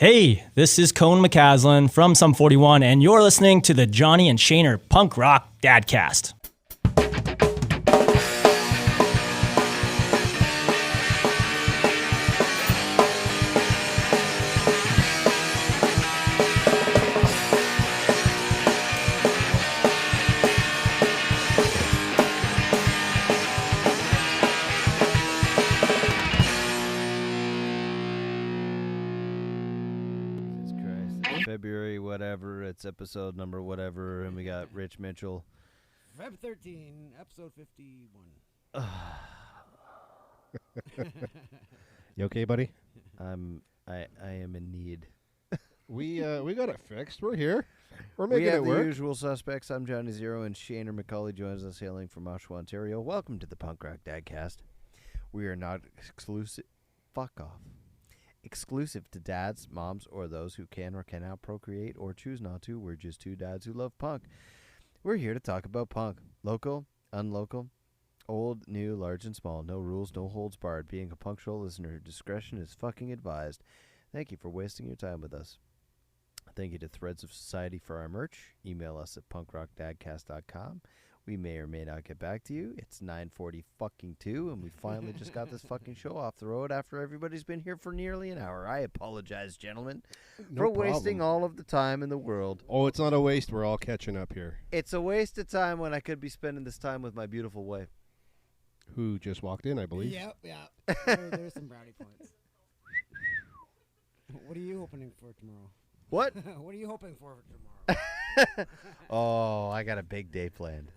Hey, this is Cone McCaslin from Sum 41, and you're listening to the Johnny and Shaner Punk Rock Dadcast. February whatever, it's episode number whatever, and we got Ritch Mitchell. Feb 13, episode 51. You okay, buddy? I am in need. We got it fixed. We're here. We're We making have it the work. usual suspects. I'm Johnny Zero, and Shaner McCauley joins us hailing from Oshawa, Ontario. Welcome to the Punk Rock Dadcast. We are not exclusive. Fuck off. Exclusive to dads, moms, or those who can or cannot procreate or choose not to. We're just two dads who love punk. We're here to talk about punk. Local, unlocal, old, new, large, and small. No rules, no holds barred. Being a punctual listener, discretion is fucking advised. Thank you for wasting your time with us. Thank you to Threads of Society for our merch. Email us at punkrockdadcast.com. We may or may not get back to you. It's 9:42, and we finally just got this fucking show off the road after everybody's been here for nearly an hour. I apologize, gentlemen, for wasting all of the time in the world. Oh, it's not a waste. We're all catching up here. It's a waste of time when I could be spending this time with my beautiful wife. Who just walked in, I believe. Yep, yeah. There's some brownie points. What are you hoping for tomorrow? What? What are you hoping for tomorrow? Oh, I got a big day planned.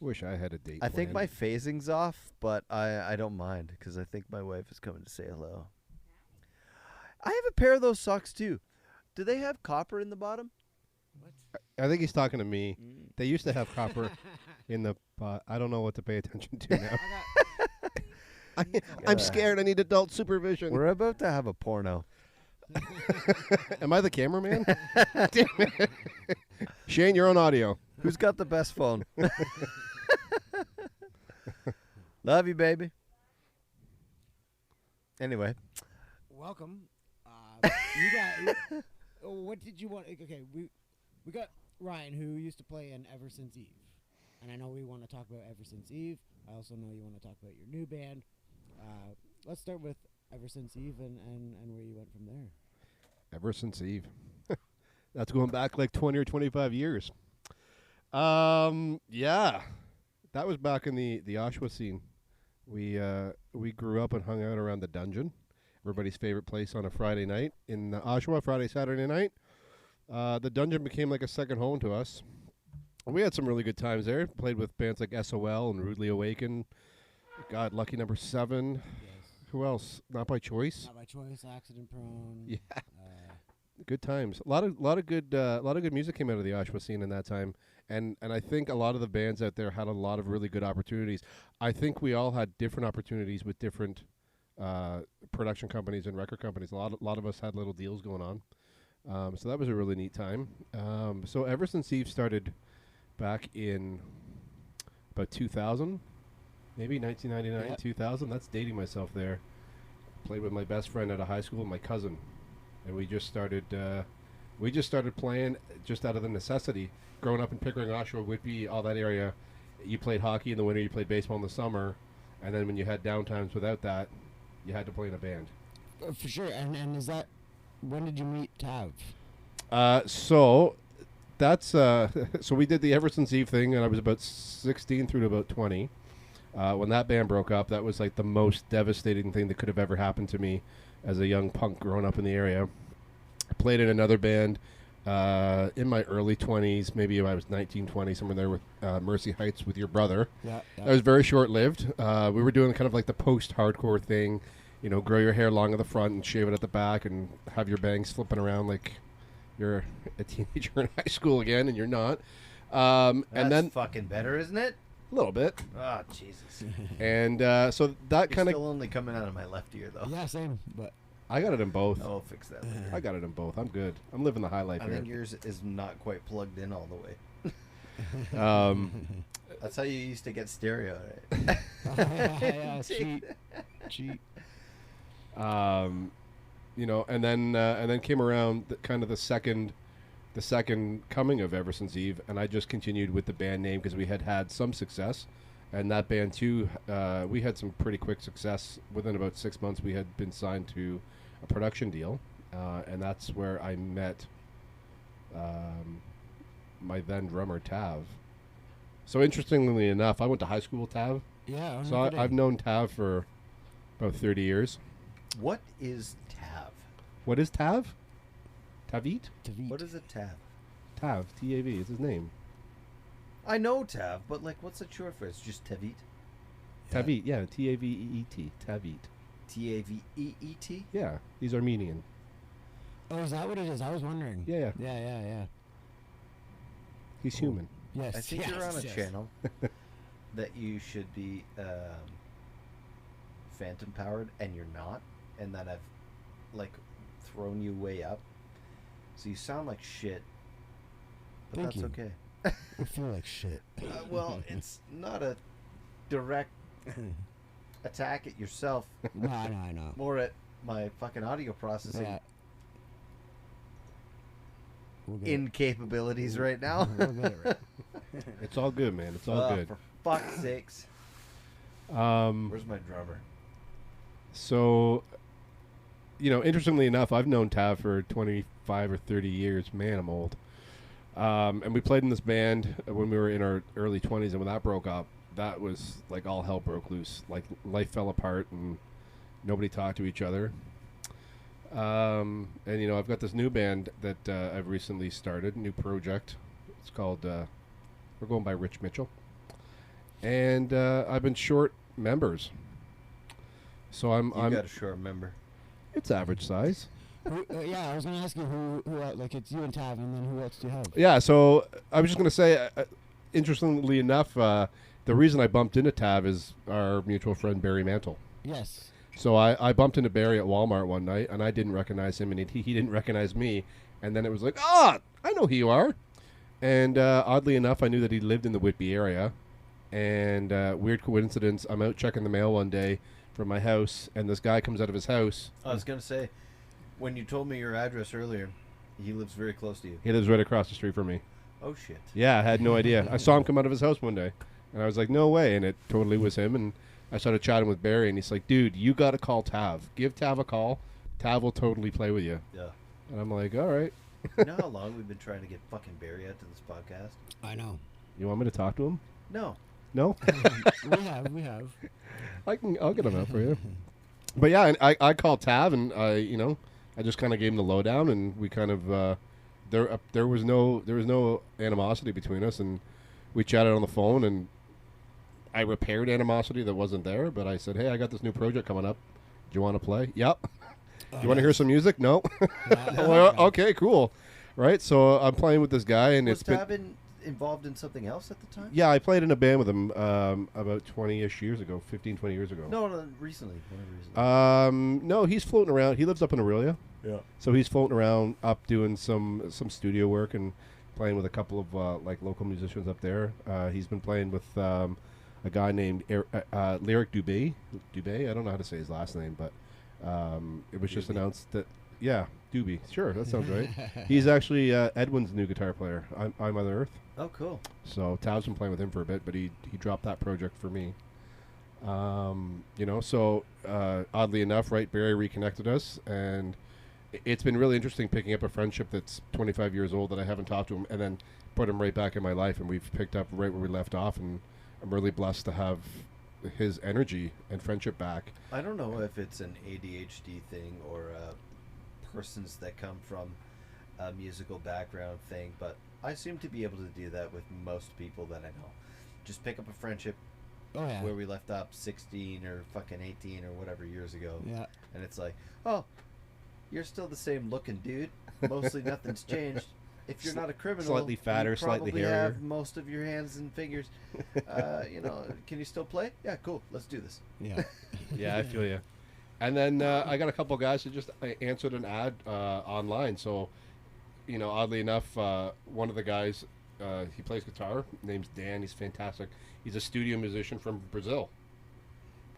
Wish I had a date. I think my planned. phasing's off, but I don't mind because I think my wife is coming to say hello. I have a pair of those socks too. Do they have copper in the bottom? What? I think he's talking to me. They used to have copper in the pot. I don't know what to pay attention to now. I'm scared. I need adult supervision. We're about to have a porno. Am I the cameraman? Damn it. Shane, you're on audio. Who's got the best phone? Love you, baby. Anyway. Welcome. You got. What did you want? Okay, we got Ryan, who used to play in Eversince Eve, and I know we want to talk about Eversince Eve. I also know you want to talk about your new band. Let's start with Eversince Eve and where you went from there. Eversince Eve. That's going back like 20 or 25 years. Yeah. That was back in the Oshawa scene. We grew up and hung out around the Dungeon, everybody's favorite place on a Friday night in Oshawa, Saturday night. The Dungeon became like a second home to us. We had some really good times there. Played with bands like SOL and Rudely Awakened. God, Lucky Number 7. Yes. Who else? Not by Choice. Not by Choice, Accident Prone. Yeah. Good times. A lot of good music came out of the Oshawa scene in that time, and I think a lot of the bands out there had a lot of really good opportunities. I think we all had different opportunities with different production companies and record companies. A lot of us had little deals going on, so that was a really neat time. So Eversince Eve started back in about 2000, maybe 1999, 2000. That's dating myself there. Played with my best friend out of high school and my cousin. And we just started playing just out of the necessity. Growing up in Pickering, Oshawa, Whitby, all that area, you played hockey in the winter, you played baseball in the summer, and then when you had downtimes without that, you had to play in a band. For sure. And is that, when did you meet Tav? So that's so we did the Eversince Eve thing, and I was about 16 through to about 20. When that band broke up, that was like the most devastating thing that could have ever happened to me as a young punk growing up in the area. I played in another band in my early 20s, maybe I was 19, 20, somewhere there with Mercy Heights with your brother. Yeah. That was very short-lived. We were doing kind of like the post-hardcore thing, grow your hair long at the front and shave it at the back and have your bangs flipping around like you're a teenager in high school again, and you're not. That's and then fucking better, isn't it? a little bit. Oh, Jesus. And so that You're kind still of... only coming out of my left ear, though. Yeah, same. But I got it in both. I'll fix that later. I got it in both. I'm good. I'm living the high life I here. think yours is not quite plugged in all the way. That's how you used to get stereo, right? cheat. Yeah, and then came around kind of the second coming of Eversince Eve, and I just continued with the band name because we had some success, and that band too, we had some pretty quick success. Within about 6 months, we had been signed to a production deal, and that's where I met my then drummer Tav. So interestingly enough, I went to high school with Tav. Yeah. So I've known Tav for about 30 years. What is Tav? What is Tav? Taveet? Taveet. What is a Tav? Tav, T-A-V, is his name. I know Tav, but like, what's it short for? It's just Taveet. Taveet, yeah, T-A-V-E-E-T, Taveet. T-A-V-E-E-T? Yeah, he's Armenian. Oh, is that what it is? I was wondering. Yeah. He's human. Yes. I think you're on a channel that you should be phantom powered, and you're not, and that I've like thrown you way up, so you sound like shit, but Thank that's you. okay. I feel like shit. Well, it's not a direct attack at yourself, No, I know. more at my fucking audio processing Yeah. We'll get it. incapabilities right now. We'll get it right. It's all good, man. It's all good. For fuck's sakes. Um, Where's my drummer? so, interestingly enough, I've known Tav for 25 or 30 years. Man, I'm old. And we played in this band when we were in our early 20s, and when that broke up, that was like all hell broke loose. Like life fell apart, and nobody talked to each other. And I've got this new band that I've recently started, new project. It's called we're going by Ritch Mitchell, and I've been short members, so You got a short member. it's average size. Yeah, I was gonna ask you who like it's you and Tav, and then who else do you have? Yeah, so I was just gonna say, interestingly enough, the reason I bumped into Tav is our mutual friend Barry Mantle. Yes. So I bumped into Barry at Walmart one night, and I didn't recognize him, and he didn't recognize me. And then it was like, I know who you are. And oddly enough, I knew that he lived in the Whitby area. And weird coincidence, I'm out checking the mail one day from my house, and this guy comes out of his house. I was going to say, when you told me your address earlier, he lives very close to you. He lives right across the street from me. Oh, shit. Yeah, I had no idea. I saw him come out of his house one day, and I was like, no way. And it totally was him. And I started chatting with Barry, and he's like, dude, you got to call Tav. Give Tav a call. Tav will totally play with you. Yeah. And I'm like, all right. You know how long we've been trying to get fucking Barry out to this podcast? I know. You want me to talk to him? No. No? we have. I'll get him out for you. But yeah, and I called Tav, and I just kind of gave him the lowdown, and we kind of there was no animosity between us, and we chatted on the phone, and I repaired animosity that wasn't there. But I said, hey, I got this new project coming up. Do you want to play? Yep. You want to hear some music? No. Well, okay, cool. Right. So I'm playing with this guy, and Was it's been. Tav involved in something else at the time? Yeah, I played in a band with him about 20-ish years ago, 15, 20 years ago. No, recently. Whenever recently. No, he's floating around. He lives up in Aurelia. Yeah. So he's floating around up doing some studio work and playing with a couple of like local musicians up there. He's been playing with a guy named Lyric Dubé. Dubé, I don't know how to say his last name, but it was just announced that, yeah, Doobie. Sure, that sounds right. He's actually Edwin's new guitar player. I'm Mother Earth. Oh, cool. So Tav's been playing with him for a bit, but he dropped that project for me. So oddly enough, right, Barry reconnected us, and it's been really interesting picking up a friendship that's 25 years old that I haven't talked to him, and then put him right back in my life, and we've picked up right where we left off, and I'm really blessed to have his energy and friendship back. I don't know if it's an ADHD thing or persons that come from a musical background thing, but I seem to be able to do that with most people that I know. Just pick up a friendship where we left off 16 or fucking 18 or whatever years ago. Yeah. And it's like, oh, you're still the same looking dude. Mostly nothing's changed. If you're not a criminal, Slightly fatter, you slightly probably hairier. have most of your hands and fingers. Can you still play? Yeah, cool. Let's do this. Yeah. Yeah, I feel you. And then I got a couple guys who just answered an ad online. So, oddly enough, one of the guys, he plays guitar. Name's Dan. He's fantastic. He's a studio musician from Brazil.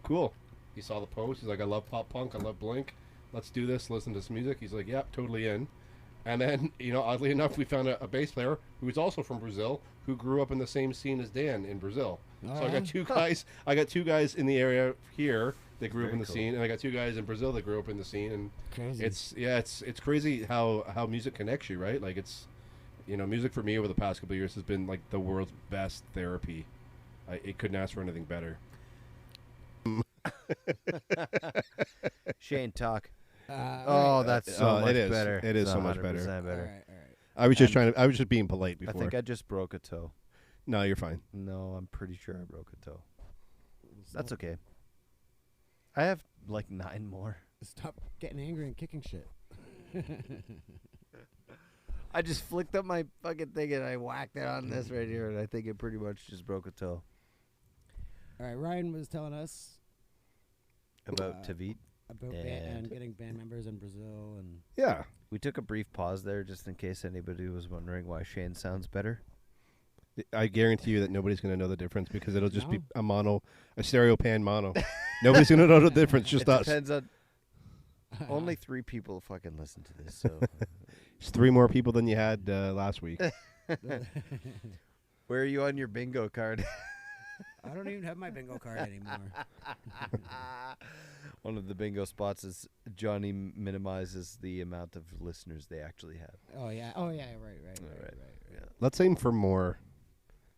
Cool. He saw the post. He's like, I love pop punk. I love Blink. let's do this, listen to some music. He's like, yep, totally in. And then, oddly enough, we found a bass player who is also from Brazil, who grew up in the same scene as Dan in Brazil. So I got two guys. I got two guys in the area here that grew up in the scene, and I got two guys in Brazil that grew up in the scene. And Crazy. it's crazy how music connects you, right? Like it's, music for me over the past couple of years has been like the world's best therapy. It couldn't ask for anything better. Shane, talk. All That's so much it is. better. It is It's so much 100% better. better. right. I was just I was just being polite I before. think I just broke a toe. No, you're fine. No, I'm pretty sure I broke a toe. That's okay. I have like 9 more. Stop getting angry and kicking shit. I just flicked up my fucking thing and I whacked it on this right here, and I think it pretty much just broke a toe. All right, Ryan was telling us About Taveet. about and getting band members in Brazil, and Yeah. We took a brief pause there just in case anybody was wondering why Shane sounds better. I guarantee you that nobody's going to know the difference because it'll just be No? a stereo pan mono. Nobody's going to know the difference, just It us. depends on. Only 3 people fucking listen to this, so. It's 3 more people than you had last week. Where are you on your bingo card? I don't even have my bingo card anymore. One of the bingo spots is Johnny minimizes the amount of listeners they actually have. Oh yeah, right. Yeah. Let's aim for more.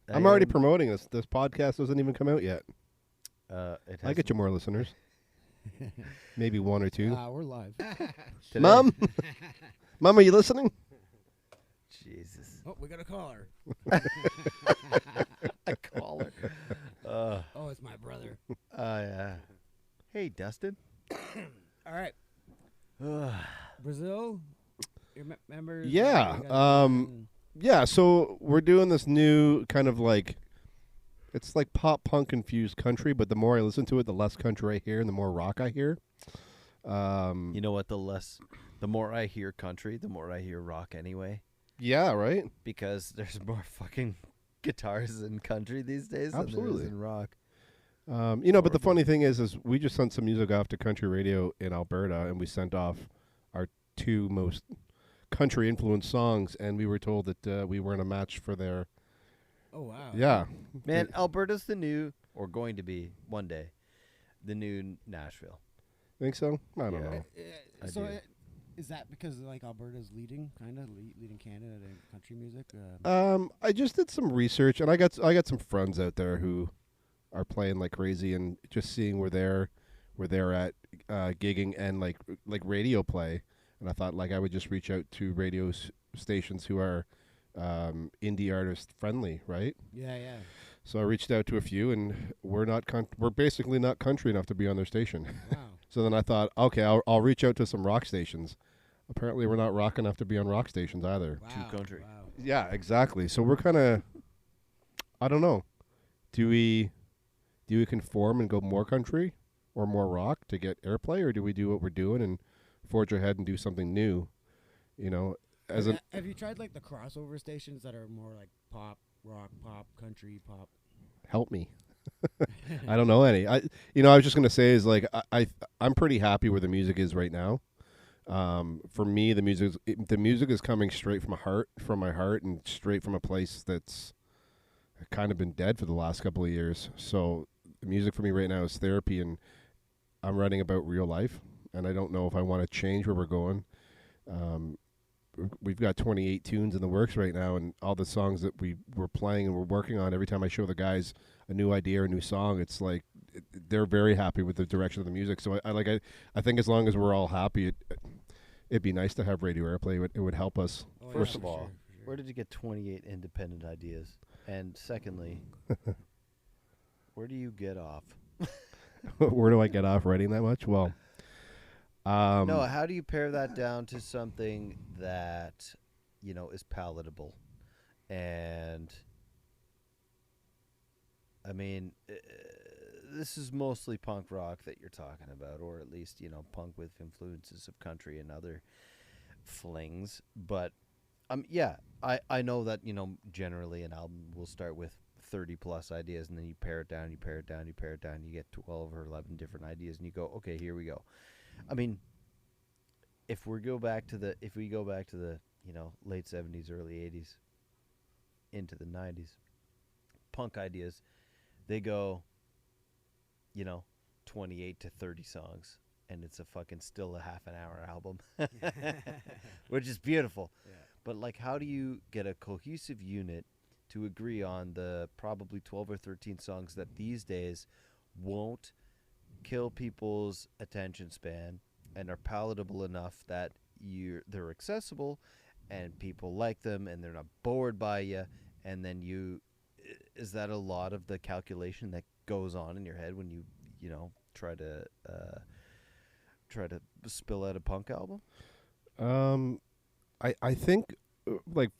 I'm already promoting this. This podcast doesn't even come out yet. I get you more listeners. Maybe 1 or 2. We're live. Mom? Mom, are you listening? Jesus. Oh, we got a caller. A caller. Oh, it's my brother. Yeah. Hey, Dustin. All right, Brazil. Your members. Yeah, you guys Yeah, so we're doing this new kind of like, it's like pop punk infused country, but the more I listen to it, the less country I hear and the more rock I hear. You know what? The more I hear country, the more I hear rock anyway. Yeah, right? Because there's more fucking guitars in country these days than there Absolutely. is in rock. But the funny thing is we just sent some music off to country radio in Alberta, and we sent off our 2 most country influenced songs, and we were told that we weren't a match for their. Oh wow. Yeah, Man, Alberta's the new, or going to be one day, the new Nashville. think so. I don't Yeah. know. I So do. is that because like Alberta's leading Canada in country music? I just did some research, and I got some friends out there who are playing like crazy, and just seeing where they're at gigging and like radio play. And I thought like I would just reach out to radio stations who are indie artist friendly, right? Yeah. So I reached out to a few, and we're basically not country enough to be on their station. Wow. So then I thought, okay, I'll reach out to some rock stations. Apparently, we're not rock enough to be on rock stations either. Wow. country. Wow. Yeah, exactly. So we're kind of, I don't know. Do we conform and go more country or more rock to get airplay, or do we do what we're doing and forge ahead and do something new? Have you tried like the crossover stations that are more like pop, rock, pop, country, pop? help me. I don't know any. I was just gonna say is like I'm pretty happy where the music is right now. For me, the music is coming straight from my heart, and straight from a place that's kind of been dead for the last couple of years. So the music for me right now is therapy, and I'm writing about real life, and I don't know if I want to change where we're going. We've got 28 tunes in the works right now, and all the songs that we're playing and we're working on, every time I show the guys a new idea or a new song, it's like they're very happy with the direction of the music. So I think as long as we're all happy, it'd be nice to have radio airplay. It would help us. Oh, First yeah, of for all, sure, for sure. Where did you get 28 independent ideas? And secondly, where do you get off? Where do I get off writing that much? Well, No, how do you pare that down to something that, is palatable? And, I mean, this is mostly punk rock that you're talking about, or at least, punk with influences of country and other flings. But, I know that, generally an album will start with 30 plus ideas, and then you pare it down, you get 12 or 11 different ideas, and you go, okay, here we go. I mean, if we go back to the late 70s, early 80s, into the 90s, punk ideas, they go, 28 to 30 songs, and it's a fucking still a half an hour album, which is beautiful. Yeah. But like, how do you get a cohesive unit to agree on the probably 12 or 13 songs that these days won't kill people's attention span and are palatable enough that they're accessible and people like them and they're not bored by you? And then is that a lot of the calculation that goes on in your head when you try to spill out a punk album? I think, like,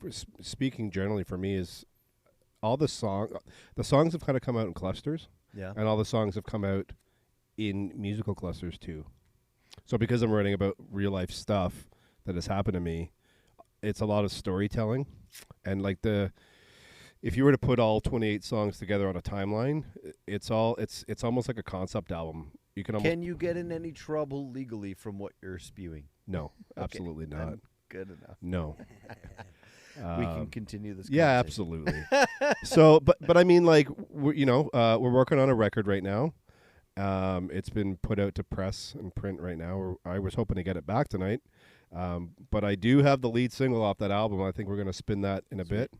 speaking generally for me, is all the songs have kind of come out in clusters, Yeah. and all the songs have come out in musical clusters too. So because I'm writing about real life stuff that has happened to me, it's a lot of storytelling, and like if you were to put all 28 songs together on a timeline, it's almost like a concept album. You can almost Can you get in any trouble legally from what you're spewing? no, absolutely not. Then good enough. No. We can continue this. Yeah, conversation. absolutely. So, but I mean, like, we're working on a record right now. It's been put out to press and print right now. I was hoping to get it back tonight, but I do have the lead single off that album. I think we're going to spin that in a bit.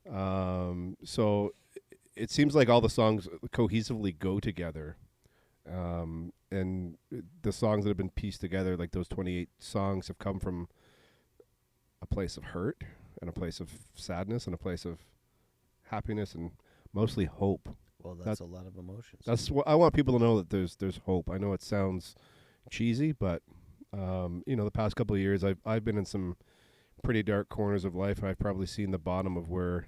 So it seems like all the songs cohesively go together, and the songs that have been pieced together, like those 28 songs, have come from a place of hurt and a place of sadness and a place of happiness and mostly hope. Well, that's a lot of emotions. That's what I want people to know, that there's hope. I know it sounds cheesy, but the past couple of years I've been in some pretty dark corners of life, and I've probably seen the bottom of where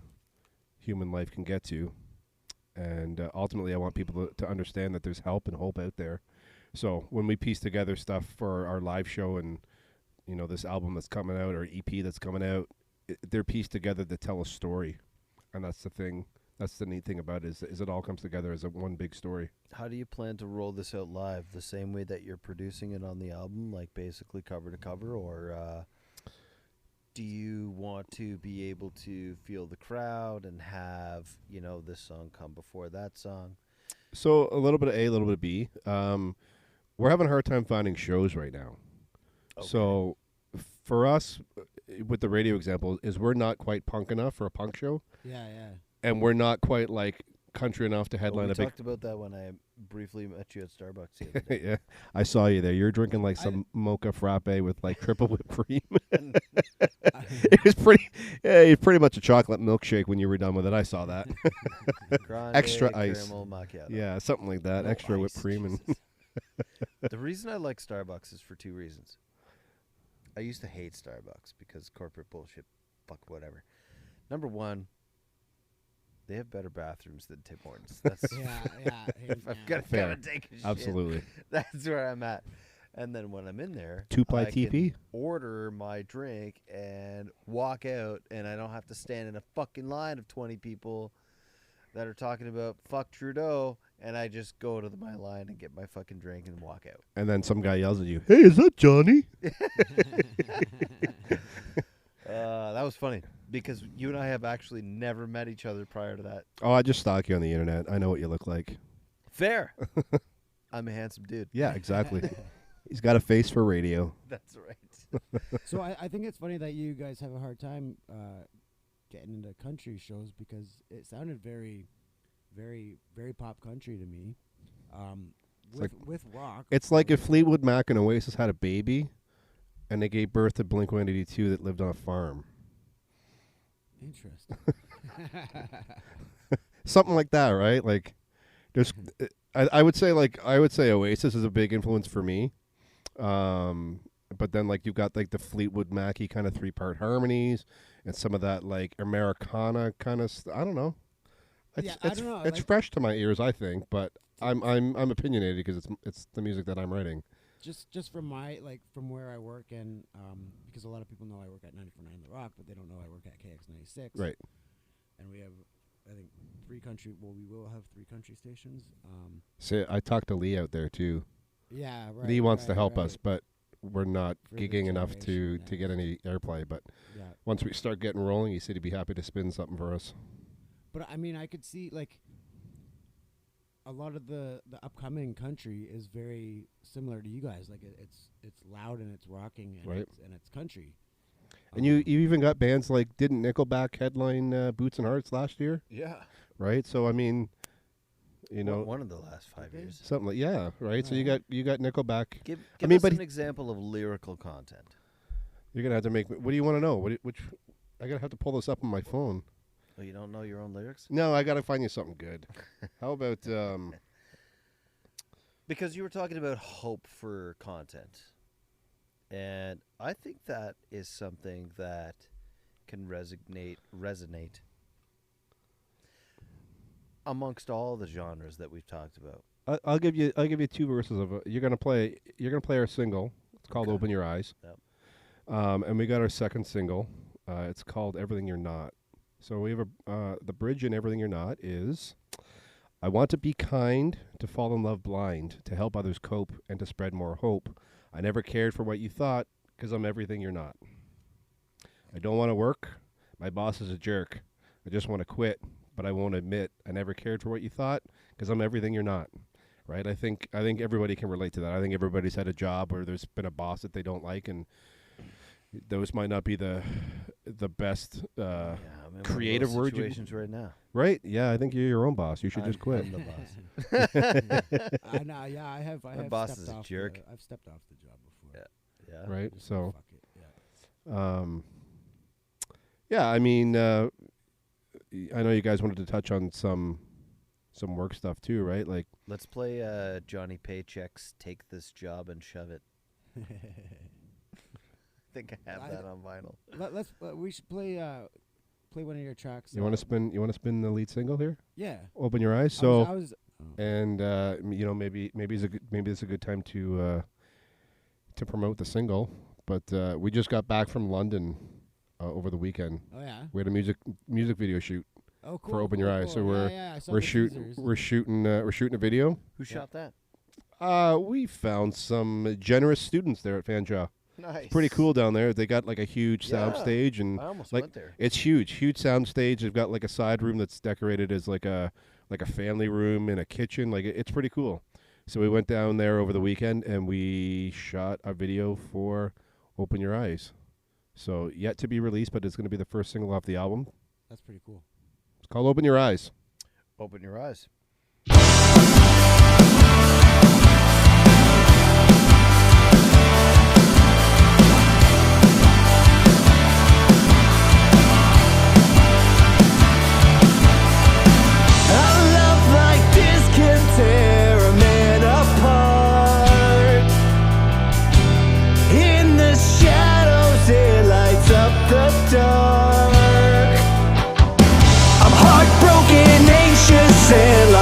human life can get to. And ultimately, I want people to understand that there's help and hope out there. So when we piece together stuff for our live show and this album that's coming out, or EP that's coming out, they're pieced together to tell a story, and that's the thing. That's the neat thing about it, is it all comes together as one big story. How do you plan to roll this out live? The same way that you're producing it on the album, like basically cover to cover, or do you want to be able to feel the crowd and have this song come before that song? So a little bit of A, a little bit of B. We're having a hard time finding shows right now. Okay. So for us, with the radio example, is we're not quite punk enough for a punk show, Yeah. and we're not quite like country enough to headline we a big. talked about that when I briefly met you at Starbucks the other day. Yeah, I saw you there. You're drinking like some mocha frappe with like triple whipped cream. It was pretty much a chocolate milkshake when you were done with it. I saw that. Grande Extra ice. caramel macchiato. Yeah, something like that. No Extra whipped ice, cream and Jesus. The reason I like Starbucks is for two reasons. I used to hate Starbucks because corporate bullshit, fuck whatever. Number one, they have better bathrooms than Tim Hortons. That's Yeah. if I'm gonna Fair. come and take a shit, absolutely. that's where I'm at. And then when I'm in there, 2-ply I can TP? order my drink and walk out, and I don't have to stand in a fucking line of 20 people that are talking about fuck Trudeau, and I just go to my line and get my fucking drink and walk out. And then some guy yells at you, "Hey, is that Johnny?" That was funny because you and I have actually never met each other prior to that. Oh, I just stalk you on the internet. I know what you look like. Fair. I'm a handsome dude. Yeah, exactly. He's got a face for radio. That's right. So I think it's funny that you guys have a hard time getting into country shows, because it sounded very, very, very pop country to me. With rock. It's like if Fleetwood Mac and Oasis had a baby, and they gave birth to Blink-182 that lived on a farm. Interesting. Something like that, right? Like, there's, I would say Oasis is a big influence for me. But then like you've got like the Fleetwood Mac-y kind of 3-part harmonies and some of that like Americana kind of I don't know. It's, I don't know. It's Like, fresh to my ears, I think, but I'm opinionated because it's the music that I'm writing. just from from where I work, and because a lot of people know I work at 94.9 The Rock, but they don't know I work at KX96. Right. And we have, I think, we will have 3 country stations. So I talked to Lee out there too. Yeah, right. Lee wants to right, help right. us, but we're not For the gigging enough to generation, get any airplay. But Yeah. once we start getting rolling, he said he'd be happy to spin something for us. But I mean, I could see like a lot of the upcoming country is very similar to you guys. Like it's loud and it's rocking and Right. it's country. And you even got bands like, didn't Nickelback headline Boots and Hearts last year? Yeah. Right. So I mean, you know, One of the last 5 Okay. years. something like right. So you got Nickelback. Give mean, us but an example of lyrical content. You're gonna have to make. What do you want to know? Which? I gotta have to pull this up on my phone. Oh, you don't know your own lyrics? No, I gotta find you something good. How about Because you were talking about hope for content. And I think that is something that can resonate amongst all the genres that we've talked about. I'll give you two verses of it. You're gonna play our single. It's called Okay. "Open Your Eyes." Yep. And we got our second single. It's called "Everything You're Not." So we have the bridge in "Everything You're Not" is, "I want to be kind, to fall in love blind, to help others cope, and to spread more hope. I never cared for what you thought, 'cause I'm everything you're not. I don't want to work. My boss is a jerk. I just want to quit, but I won't admit I never cared for what you thought, 'cause I'm everything you're not." Right? I think everybody can relate to that. I think everybody's had a job where there's been a boss that they don't like, and those might not be the best I'm in creative one of those words. situations right now. Right? Yeah, I think you're your own boss. You should I'm just quit. the boss. I know. Yeah, I have. My boss stepped is a off jerk. I've stepped off the job before. Yeah. Right? Just So, fuck it. Yeah. yeah, I mean, I know you guys wanted to touch on some work stuff too, right? Like, Let's play Johnny Paycheck's "Take This Job and Shove It." I think I have I- that on vinyl. Let's. We should play one of your tracks. you want to spin the lead single here? Yeah. Open Your Eyes. I So, was and you know, maybe it's a good time to promote the single. But we just got back from London over the weekend. Oh yeah. We had a music video shoot. Oh cool. for Open Your Eyes. So I saw we're the shooting teasers. we're shooting a video. Who shot that? We found some generous students there at Fanjaw. Nice. Pretty cool down there. They got like a huge sound stage, and I almost like went there. it's huge sound stage. They've got like a side room that's decorated as like a family room and a kitchen. Like it's pretty cool. So we went down there over the weekend and we shot a video for Open Your Eyes. So yet to be released, but it's going to be the first single off the album. That's pretty cool. It's called Open Your Eyes. Open your eyes. Sail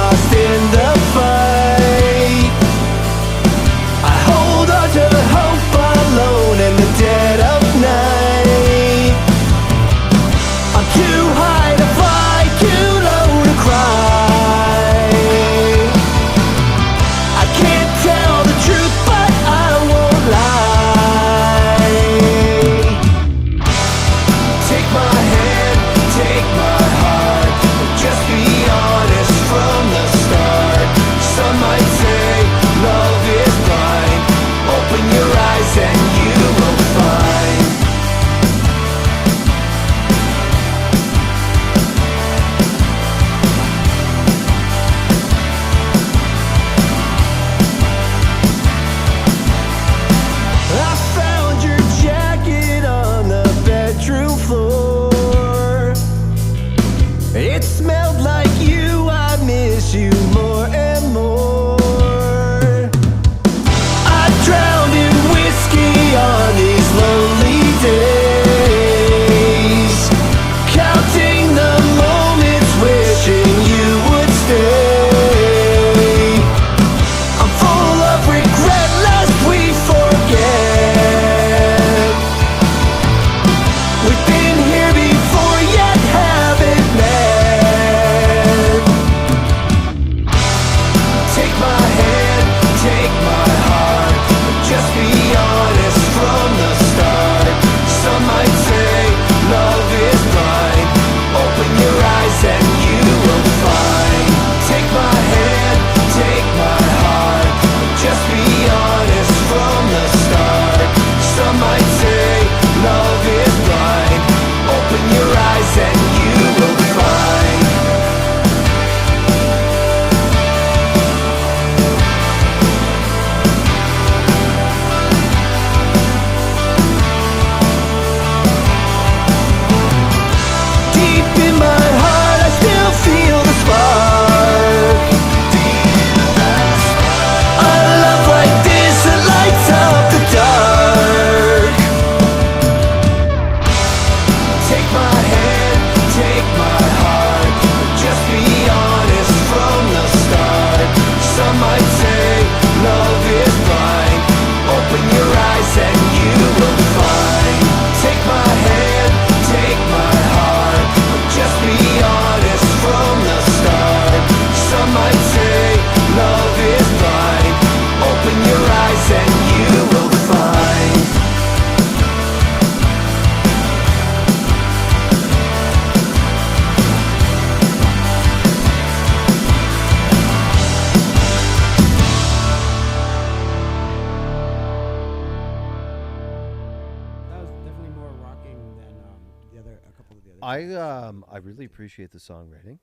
I really appreciate the songwriting.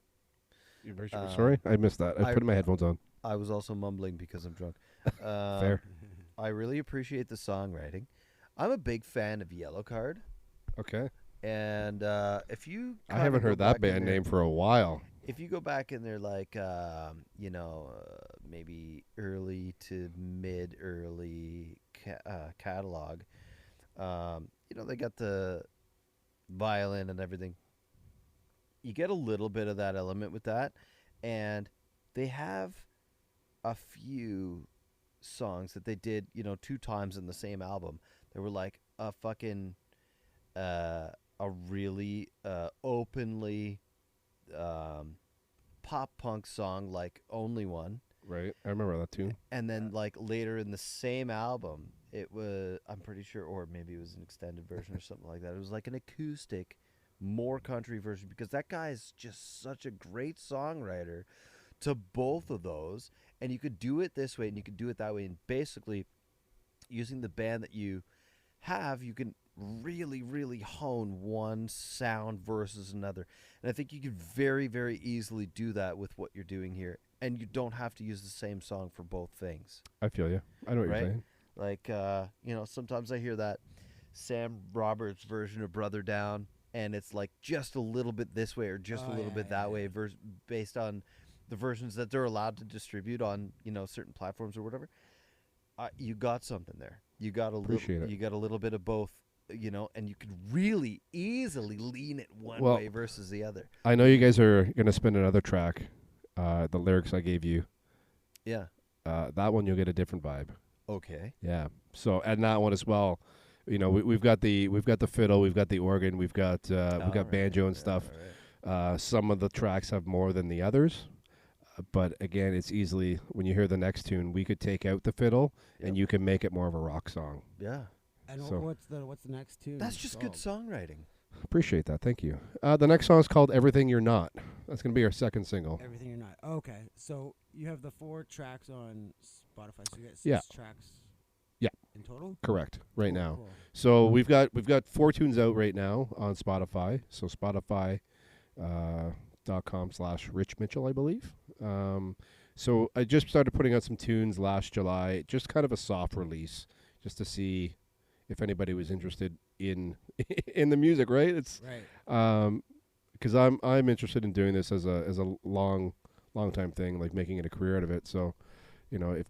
Sorry, I missed that. I put my headphones on. I was also mumbling because I'm drunk. Fair. I really appreciate the songwriting. I'm a big fan of Yellow Card, Okay. and if you I haven't heard that band name for a while. if you go back in their like maybe early to mid early catalog, they got the violin and everything. You get a little bit of that element with that, and they have a few songs that they did 2 times in the same album. They were like a fucking a really openly pop punk song like Only One. Right. I remember that too. And then like later in the same album, it was, I'm pretty sure, or maybe it was an extended version or something like that. It was like an acoustic, more country version, because that guy is just such a great songwriter to both of those. And you could do it this way and you could do it that way. And basically, using the band that you have, you can really, really hone one sound versus another. And I think you could very, very easily do that with what you're doing here. And you don't have to use the same song for both things. I feel you. I know what you're saying. Like, sometimes I hear that Sam Roberts version of Brother Down, and it's like just a little bit this way or just a little bit that way, based on the versions that they're allowed to distribute on, certain platforms or whatever. You got something there. You got a little bit of both, and you could really easily lean it one way versus the other. I know you guys are going to spin another track, the lyrics I gave you. Yeah. That one you'll get a different vibe. Okay. Yeah. So, and that one as well. We've got the fiddle, we've got the organ, we've got banjo and stuff. Right. Some of the tracks have more than the others, but again, it's easily, when you hear the next tune, we could take out the fiddle and you can make it more of a rock song. Yeah. And so, what's the next tune? That's just good songwriting. Appreciate that. Thank you. The next song is called Everything You're Not. That's going to be our second single. Everything You're Not. Okay. So you have the 4 tracks on Spotify. So you get 6 tracks. Yeah. In total? Correct. Right now. Cool. So we've got 4 tunes out right now on Spotify. So Spotify.com/Ritch Mitchell, I believe. So I just started putting out some tunes last July, just kind of a soft release, just to see if anybody was interested in in the music. Right? It's right. Because I'm interested in doing this as a long time thing, like making it a career out of it. So, if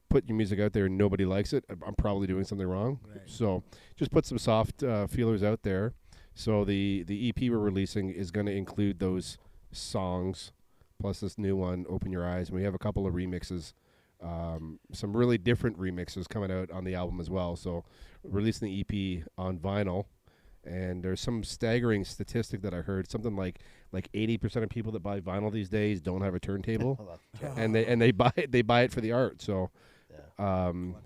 put your music out there and nobody likes it, I'm probably doing something wrong. Right. So just put some soft feelers out there. So the EP we're releasing is going to include those songs, plus this new one, Open Your Eyes. And we have a couple of remixes, some really different remixes coming out on the album as well. So releasing the EP on vinyl. And there's some staggering statistic that I heard, something like 80% of people that buy vinyl these days don't have a turntable, and they buy it for the art. So,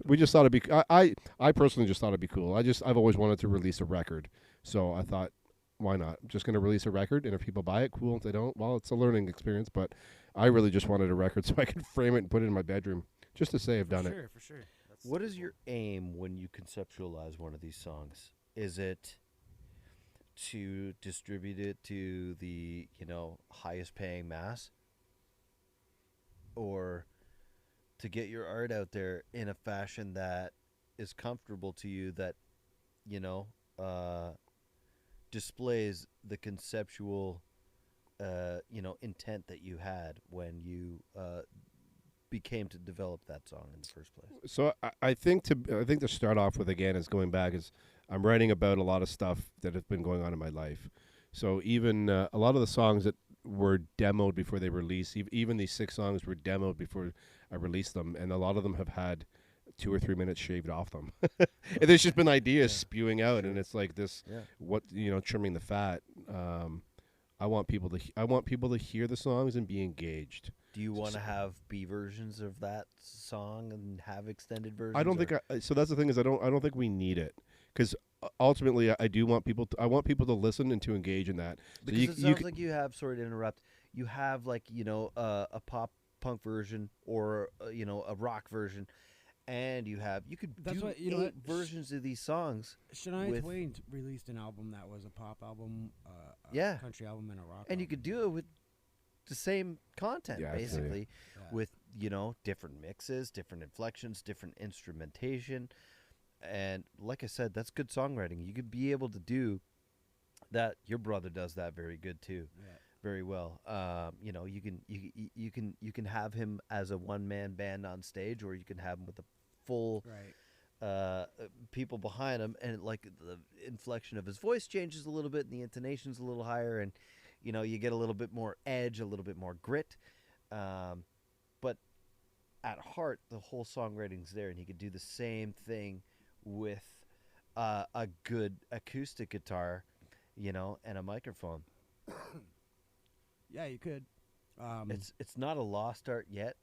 we just thought it'd be. I personally just thought it'd be cool. I've always wanted to release a record, so I thought, why not? I'm just gonna release a record, and if people buy it, cool. If they don't, well, it's a learning experience. But I really just wanted a record so I could frame it and put it in my bedroom, just to say I've done it. For sure. What is your aim when you conceptualize one of these songs? Is it to distribute it to the highest paying mass, or to get your art out there in a fashion that is comfortable to you, that displays the conceptual intent that you had when you became to develop that song in the first place? So I think to start off with, again, is going back, is I'm writing about a lot of stuff that has been going on in my life. So even a lot of the songs that were demoed before they released, even these 6 songs were demoed before I released them, and a lot of them have had 2 or 3 minutes shaved off them. And there's just been ideas spewing out, and it's like this, trimming the fat. I want people to hear the songs and be engaged. Do you want to have B versions of that song and have extended versions? I don't think so. That's the thing, is I don't think we need it, because ultimately I do want people to listen and to engage in that. Because it sounds like you have, sorry to interrupt, you have like a pop punk version or a rock version, and you could That's do what- you know what? versions of these songs, Shania with- Twain released an album that was a pop album, a Yeah. country album, and a rock. and you could do it with the same content, Yeah, I feel you. basically, Yeah. with different mixes, different inflections, different instrumentation, and like I said, that's good songwriting. You could be able to do that. Your brother does that very good too. Yeah. Very well. You can have him as a one-man band on stage, or you can have him with a full Right. people behind him, and like the inflection of his voice changes a little bit, and the intonation's a little higher, and you get a little bit more edge, a little bit more grit. But at heart, the whole songwriting's there, and he could do the same thing with a good acoustic guitar, and a microphone. Yeah, you could. It's not a lost art yet,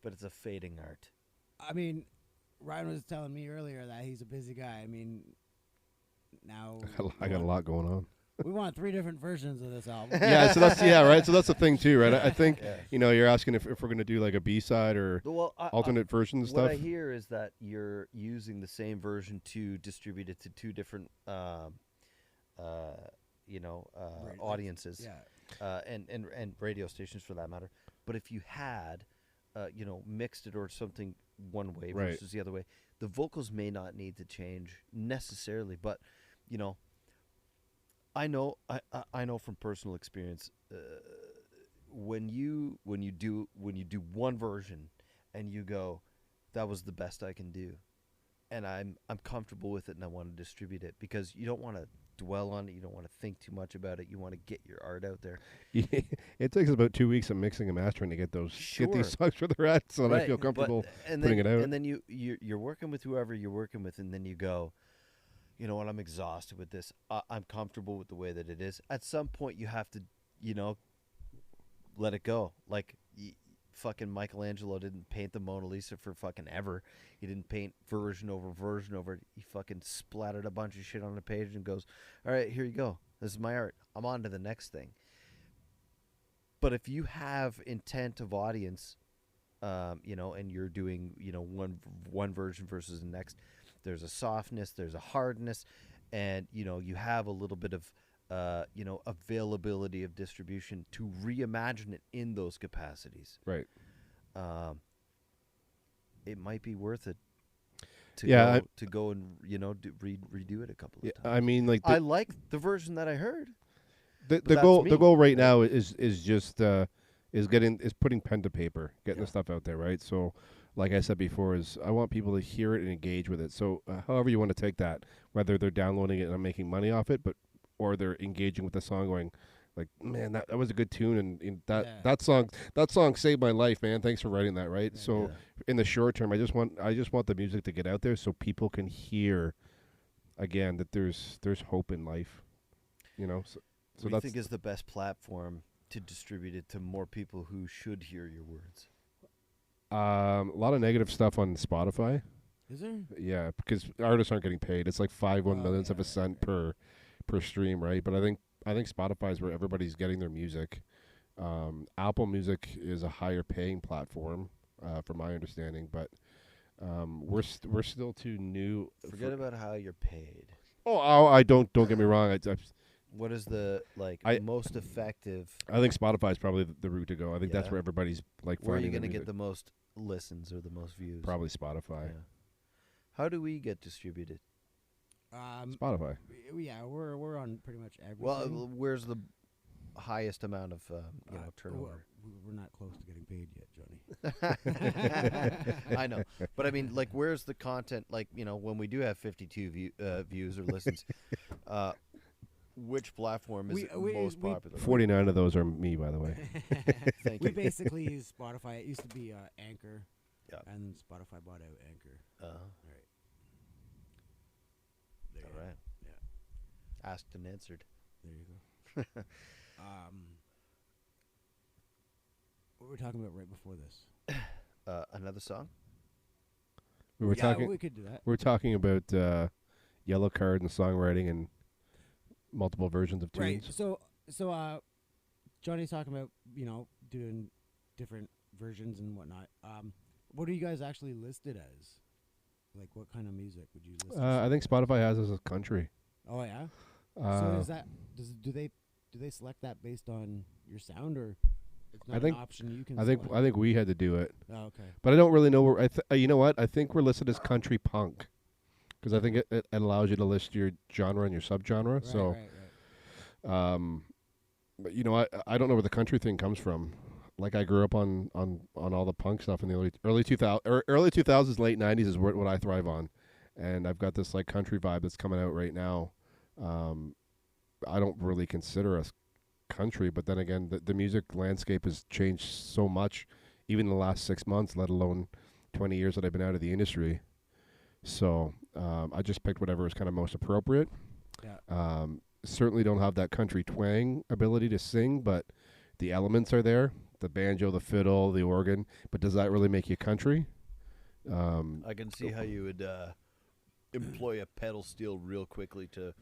but it's a fading art. I mean, Ryan was telling me earlier that he's a busy guy. I mean, now I got a lot going on. we want 3 different versions of this album. Yeah, so that's right. So that's the thing too, right? I think Yeah. you're asking if we're gonna do like a B-side or Well, alternate version what stuff. I hear is that you're using the same version to distribute it to 2 different, audiences, Yeah. and radio stations for that matter. But if you had, mixed it or something one way Right. versus the other way, the vocals may not need to change necessarily. But, I know from personal experience, when you do one version and you go, that was the best I can do, and I'm comfortable with it, and I want to distribute it, because you don't want to dwell on it, you don't want to think too much about it, you want to get your art out there. It takes about 2 weeks of mixing and mastering to get these Sure. songs where they're at, so that I feel But- comfortable and putting then, it out. And then you're working with whoever you're working with, and then you go, you know what, I'm exhausted with this. I'm comfortable with the way that it is. At some point, you have to, let it go. Like, fucking Michelangelo didn't paint the Mona Lisa for fucking ever. He didn't paint version over version over it. He fucking splattered a bunch of shit on a page and goes, all right, here you go. This is my art. I'm on to the next thing. But if you have intent of audience, and you're doing, one version versus the next, there's a softness, there's a hardness, and, you have a little bit of, availability of distribution to reimagine it in those capacities. Right. It might be worth it to Yeah, go and, redo it a couple of times. I mean, like I like the version that I heard. the that's goal me. the goal right now is just is putting pen to paper, getting Yeah. the stuff out there, right? So like I said before, is I want people to hear it and engage with it. So however you want to take that, whether they're downloading it and making money off it, or they're engaging with the song, going like, man, that was a good tune, and Yeah. that song saved my life, man. Thanks for writing that, right? Yeah. So Yeah. in the short term, I just want the music to get out there so people can hear again that there's hope in life, So What do you that's think is the best platform to distribute it to more people who should hear your words? a lot of negative stuff on Spotify. Is there? Yeah, because artists aren't getting paid. It's like 1/5 of a yeah, cent per stream, right? But I think Spotify is where everybody's getting their music. Apple Music is a higher paying platform, from my understanding, but we're still too new. Forget about how you're paid. I don't get me wrong. What is the most effective? I think Spotify is probably the route to go. I think that's Yeah. where everybody's like Where are you finding their going to get music. the most listens or the most views? Probably Spotify. Yeah. How do we get distributed? Spotify. Yeah, we're on pretty much everything. Well, where's the highest amount of turnover? We're not close to getting paid yet, Johnny. I know, but I mean, like, where's the content? Like, when we do have 52 views or listens, which platform is most popular? 49 of those are me, by the way. Thank We you. basically use Spotify. It used to be Anchor, Yeah. and Spotify bought out Anchor. Right. There All you go. right. Yeah. Asked and answered. There you go. What were we talking about right before this? Another song? We were Yeah, talking. we could do that. We're talking about Yellow Card and songwriting and multiple versions of Right. tunes. So Johnny's talking about doing different versions and whatnot. What are you guys actually listed as? Like, what kind of music would you list? I think Spotify has us as country. Oh yeah. So Uh, is that do they select that based on your sound, or it's not I think- an option you can? I think select? we had to do it, Oh, okay. but I don't really know where. You know what? I think we're listed as country punk because I think it allows you to list your genre and your subgenre. Right, So, right. but I don't know where the country thing comes from. Like I grew up on all the punk stuff in the early 2000s, late 90s is what I thrive on, and I've got this like country vibe that's coming out right now. I don't really consider us country, but then again, the music landscape has changed so much, even in the last 6 months, let alone 20 years that I've been out of the industry. So I just picked whatever was kind of most appropriate. Yeah. Certainly don't have that country twang ability to sing, but the elements are there. The banjo, the fiddle, the organ. But does that really make you country? I can see how you would employ a pedal steel real quickly to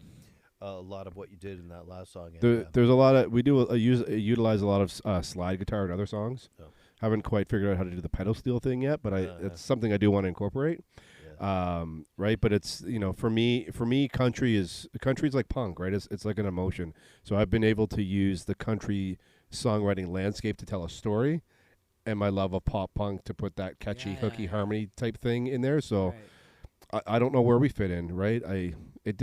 a lot of what you did in that last song. There's a lot of we do utilize a lot of slide guitar in other songs. Oh. Haven't quite figured out how to do the pedal steel thing yet, but it's something I do want to incorporate. Yeah. Right, but it's for me country's like punk, right? It's like an emotion. So I've been able to use the country songwriting landscape to tell a story, and my love of pop punk to put that catchy hooky harmony type thing in there. So I don't know where we fit in, right? It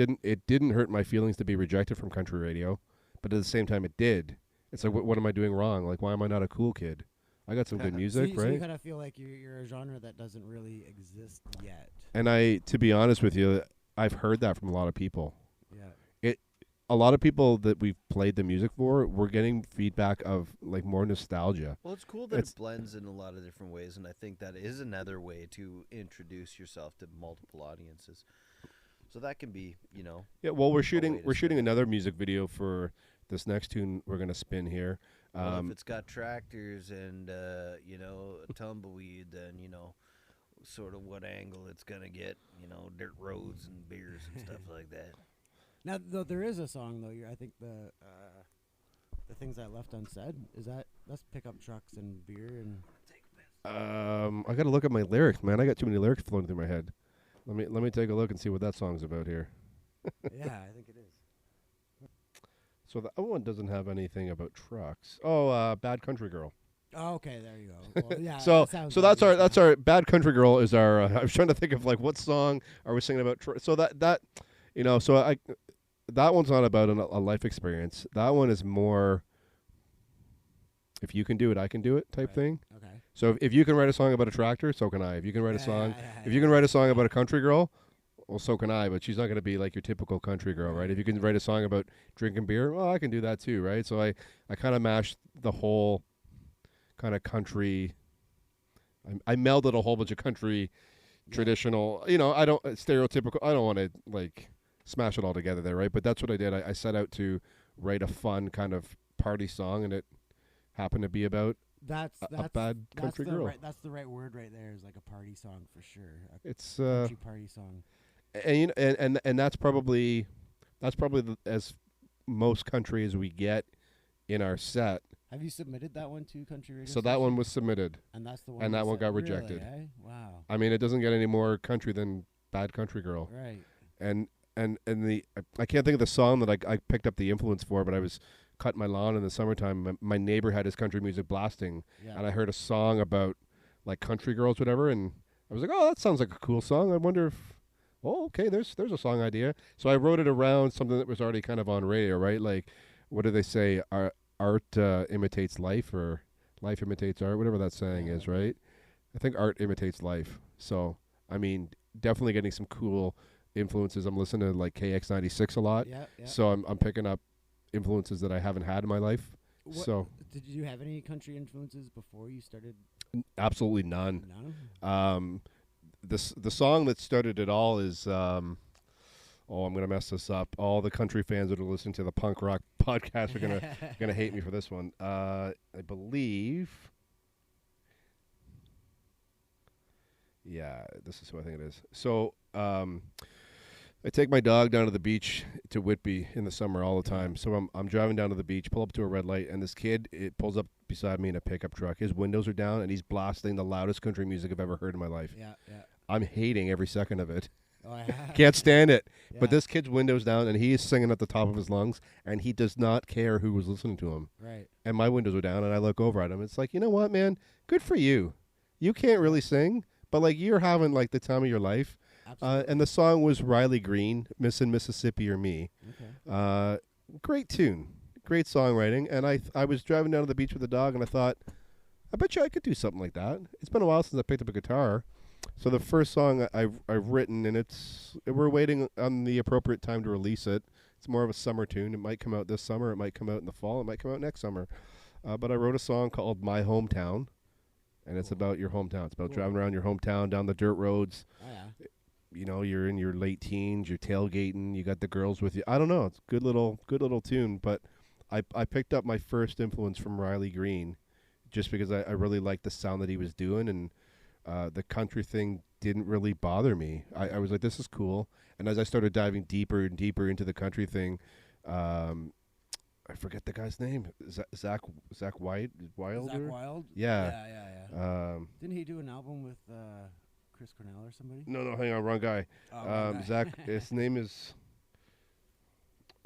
didn't hurt my feelings to be rejected from country radio, but at the same time it did. It's like what am I doing wrong? Like why am I not a cool kid? I got some good music, So right? you kind of feel like you're a genre that doesn't really exist yet. And to be honest with you, I've heard that from a lot of people. Yeah. A lot of people that we've played the music for, we're getting feedback of like more nostalgia. Well, it's cool that it blends in a lot of different ways, and I think that is another way to introduce yourself to multiple audiences. So that can be, Yeah, well, we're shooting spin it. another music video for this next tune we're gonna spin here. Well, if it's got tractors and a tumbleweed, then sort of what angle it's gonna get. Dirt roads and beers and stuff like that. Now, though, there is a song though. I think the things I left unsaid that's pickup trucks and beer and. I gotta look at my lyrics, man. I got too many lyrics floating through my head. Let me take a look and see what that song's about here. Yeah, I think it is. So the other one doesn't have anything about trucks. Oh, Bad Country Girl. Oh, okay, there you go. Well, yeah, So that that's our Bad Country Girl is our. I was trying to think of like what song are we singing about. So that that one's not about a life experience. That one is more. If you can do it, I can do it type thing. Okay. So if you can write a song about a tractor, so can I. If you can write a song, if you can yeah. write a song about a country girl, well, so can I. But she's not going to be like your typical country girl, right? If you can write a song about drinking beer, well, I can do that too, right? So I kind of mashed the whole kind of country. I melded a whole bunch of country, traditional. I don't stereotypical. I don't want to like smash it all together there, right? But that's what I did. I set out to write a fun kind of party song, and it happened to be about That's a bad country girl. That's the right word right there. Is like a party song for sure. It's Country party song. and that's probably as most country as we get in our set. Have you submitted that one to country radio? So that one was submitted, and that's the one. and that one said- got really, rejected. eh? Wow. I mean, it doesn't get any more country than Bad Country Girl. Right. And I can't think of the song that I picked up the influence for, but I was cutting my lawn in the summertime. My neighbor had his country music blasting, Yeah. and I heard a song about like country girls, whatever, and I was like, oh, that sounds like a cool song. I wonder if, oh, okay, there's a song idea. So I wrote it around something that was already kind of on radio, right? Like, what do they say? Art imitates life, or life imitates art, whatever that saying is, right? I think art imitates life. So, I mean, definitely getting some cool influences. I'm listening to like KX96 a lot. Yeah. So I'm picking up influences that I haven't had in my life. So did you have any country influences before you started? absolutely none. No. The song that started it all is I'm gonna mess this up. All the country fans that are listening to the punk rock podcast are gonna hate me for this one. I believe. Yeah, this is who I think it is. So I take my dog down to the beach to Whitby in the summer all the time. So I'm driving down to the beach, pull up to a red light, and this kid pulls up beside me in a pickup truck. His windows are down, and he's blasting the loudest country music I've ever heard in my life. Yeah. I'm hating every second of it. Oh, yeah. Can't stand it. Yeah. But this kid's windows down, and he is singing at the top of his lungs, and he does not care who was listening to him. Right. And my windows are down, and I look over at him. It's like, you know what, man? Good for you. You can't really sing, but like you're having like the time of your life. Absolutely. And the song was Riley Green, Missin' Mississippi or Me. Okay. Great tune. Great songwriting. And I was driving down to the beach with the dog, and I thought, I bet you I could do something like that. It's been a while since I picked up a guitar. So the first song I've written, and we're waiting on the appropriate time to release it. It's more of a summer tune. It might come out this summer. It might come out in the fall. It might come out next summer. But I wrote a song called My Hometown, and it's about your hometown. It's about driving around your hometown down the dirt roads. Oh, yeah. You know, you're in your late teens, you're tailgating, you got the girls with you. I don't know. It's a good little tune. But I picked up my first influence from Riley Green just because I really liked the sound that he was doing, and the country thing didn't really bother me. I was like, this is cool. And as I started diving deeper and deeper into the country thing, I forget the guy's name. Zach Wilder? Zach Wild? Yeah. Yeah. Didn't he do an album with Chris Cornell or somebody? No, hang on, wrong guy. Wrong guy. Zach, his name is.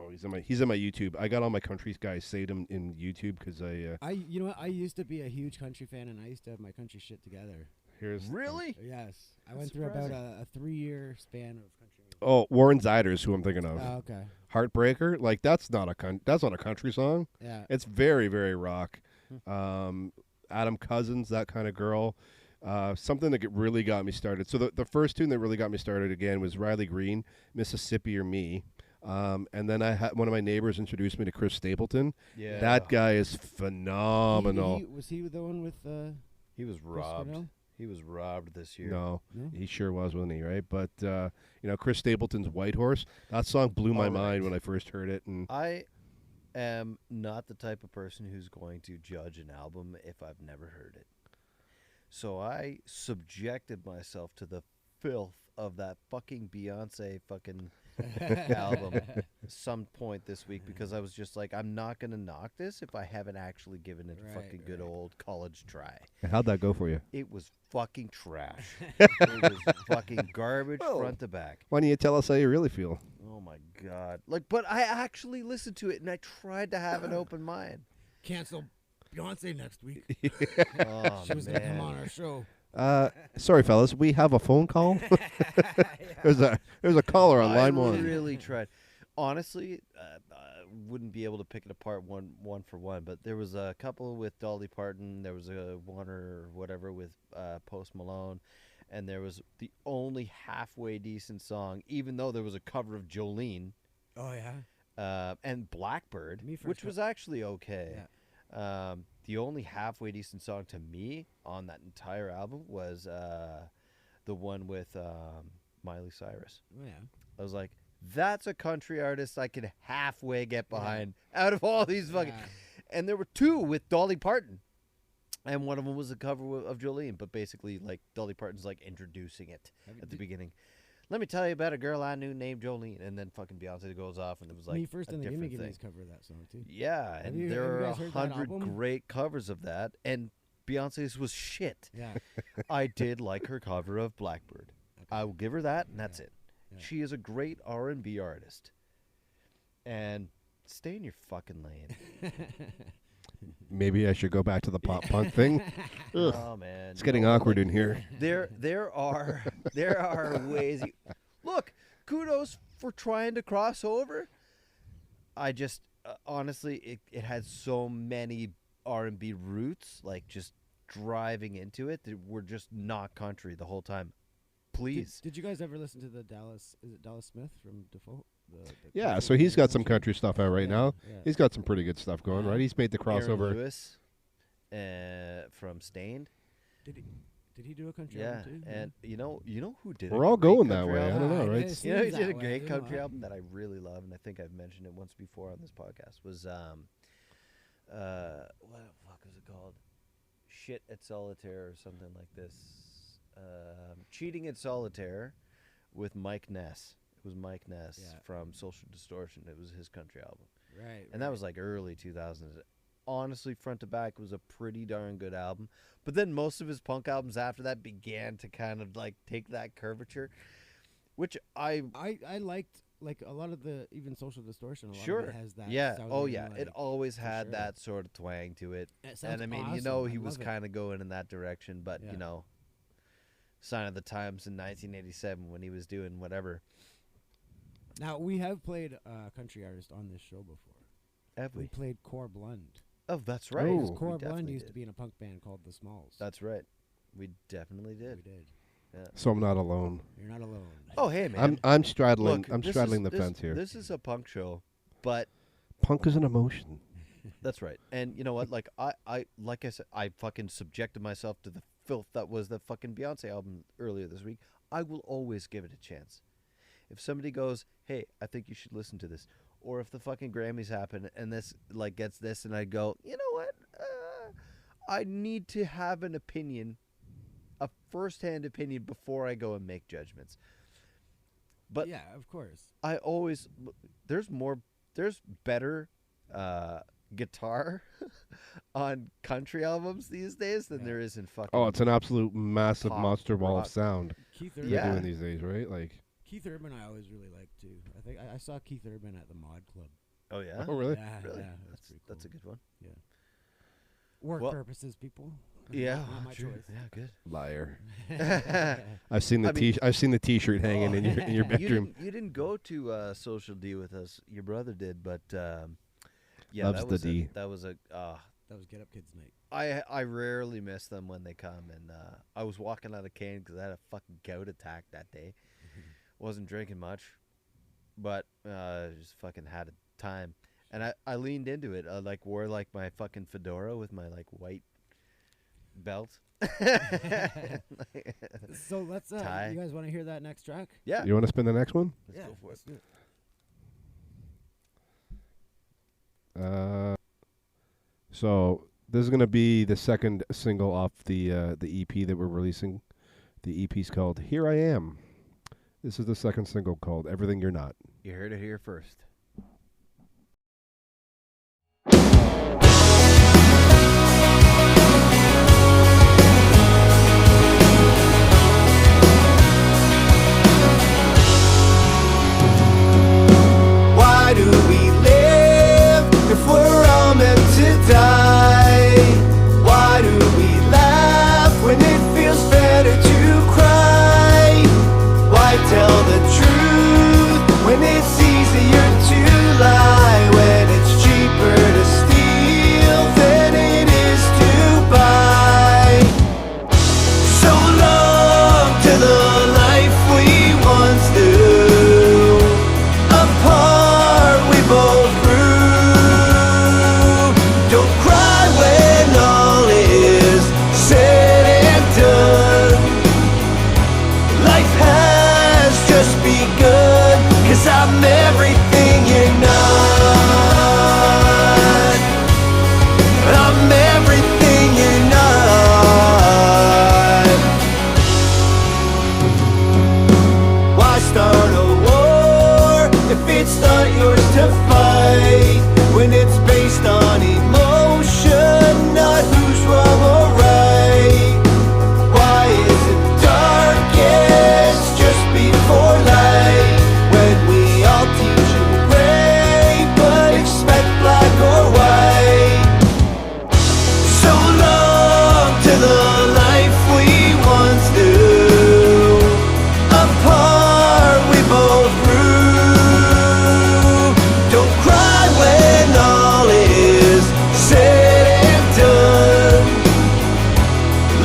Oh, he's in my YouTube. I got all my country guys saved him in YouTube because You know what? I used to be a huge country fan, and I used to have my country shit together. here's Really? Yes, I That's went through about surprising. a 3-year span of country music. Oh, Warren Ziders, who I'm thinking of. Oh, okay. Heartbreaker, like that's not a country song. Yeah. It's very, very rock. Adam Cousins, that kind of girl. Something that really got me started. So the first tune that really got me started again was Riley Green, Mississippi or Me. And then I had one of my neighbors introduced me to Chris Stapleton. Yeah. That guy is phenomenal. Was he the one with? He was robbed. Cornell? He was robbed this year. No, No? he sure was, wasn't he? Right, but Chris Stapleton's White Horse. That song blew my All right. mind when I first heard it, and I am not the type of person who's going to judge an album if I've never heard it. So I subjected myself to the filth of that fucking Beyonce fucking album some point this week because I was just like, I'm not going to knock this if I haven't actually given it a fucking good old college try. how'd that go for you? It was fucking trash. It was fucking garbage front to back. Why don't you tell us how you really feel? Oh my God. But I actually listened to it and I tried to have an oopen mind. Cancel Beyonce next week. Oh, She was gonna come on our show. Sorry, fellas, we have a phone call. There's a caller on line one. I really tried. Honestly, I wouldn't be able to pick it apart one for one, but there was a couple with Dolly Parton. There was a one or whatever with Post Malone. And there was the only halfway decent song, even though there was a cover of Jolene Oh yeah. and Blackbird, Me first which heard- was actually okay. Yeah. The only halfway decent song to me on that entire album was the one with Miley Cyrus. Oh yeah. I was like, that's a country artist I could halfway get behind out of all these fucking. Yeah. And there were two with Dolly Parton. And one of them was a cover of Jolene, but basically, like, Dolly Parton's, like, introducing it at the beginning. Let me tell you about a girl I knew named Jolene. And then fucking Beyonce goes off, and it was, like, Me First a and the different Gimme thing. Gimmes cover that song too. Yeah, Have and you there are guys heard that 100 album? great covers of that, and Beyonce's was shit. Yeah. I did like her cover of Blackbird. I will give her that, and that's it. Yeah. She is a great R&B artist. And stay in your fucking lane. Maybe I should go back to the pop punk thing. Ugh, Oh man, it's getting awkward in here. There are ways. Look, kudos for trying to cross over. I just honestly, it had so many R&B roots, like just driving into it that were just not country the whole time. Please. Did you guys ever listen to the Dallas? Is it Dallas Smith from Default? The Yeah, country so he's got some musician? country stuff out right Yeah, now. yeah. He's got some pretty good stuff going, right? He's made the Aaron crossover. Lewis, from Stained. Did he do a country Yeah, album too? and you know who did? We're a all great going that country way. I album? don't know, right? It You know, he seems did a that way, great you know, country I- album that I really love, and I think I've mentioned it once before on this podcast. Was what the fuck is it called? Shit at Solitaire or something like this. Cheating at Solitaire with Mike Ness, It was Mike Ness Yeah. from Social Distortion. It was his country album. Right. And that was like early 2000s. Honestly, front to back, it was a pretty darn good album. But then most of his punk albums after that began to kind of like take that curvature, which I liked like a lot of the even Social Distortion. A lot sure of it has that. yeah oh southern, yeah like, it always for had sure. that sort of twang to it. It sounds And I mean, awesome. he I was love it. kind of going in that direction, but Yeah. Sign of the Times in 1987 when he was doing whatever. Now we have played a country artist on this show before. Have We we? played Core Blund. Oh, that's right. Oh. Because We Core Blund definitely used to did. be in a punk band called The Smalls. That's right. We definitely We did. did. So I'm not alone. You're not alone. Oh, hey man. I'm straddling. Look, I'm this straddling is- the this- fence here. This is a punk show, but Punk is an emotion. that's right. And you know what? Like I like I said, I fucking subjected myself to the filth that was the fucking Beyonce album earlier this week. I will always give it a chance. If somebody goes, "Hey, I think you should listen to this," or if the fucking Grammys happen and this like gets this, and I go, "You know what? I need to have an opinion, a first-hand opinion before I go and make judgments." But yeah, of course. I always there's better guitar on country albums these days than Yeah. there is in fucking. Oh, it's an absolute massive Pop monster ball rock. of sound Keith they're Urban. Yeah. doing these days, right? Like, Keith Urban, I always really liked too. I think I saw Keith Urban at the Mod Club. Oh yeah, oh really? Yeah, really? yeah, that's pretty cool. That's a good one. Work Well- purposes, people. Yeah, not my true. choice. Yeah, good. Liar. Yeah. I've seen the I mean- I've seen the T-shirt hanging in your You bedroom. didn't go to Social D with us. Your brother did, but yeah, Loves that the was D. that was a. That was Get Up Kids Night. I rarely miss them when they come, and I was walking out of cane because I had a fucking gout attack that day. Wasn't drinking much, but just fucking had a time, and I leaned into it. I like wore like my fucking fedora with my like white belt. So let's. Ty. You guys want to hear that next track? Yeah, You want to spin the next one? let's go for it. let's do it. So this is gonna be the second single off the EP that we're releasing. The EP's called "Here I Am." This is the second single called "Everything You're Not." You heard it here first. Why do we live if we're all meant to die? Why do we laugh when it feels better to cry? Why tell the truth when it's easier to lie? When it's cheaper to steal than it is to buy? So long to the life we once knew, apart we both grew. Don't cry when all is said and done. Life has just begun, 'cause I'm everything you're not. I'm everything you're not. Why start a war if it's not yours to fight? When it's based on emotion, not who's wrong or right. Why is it darkest just before light? When we all teach in gray, but expect black or white. So long to the life we once knew, apart we both grew. Don't cry when all is said and done.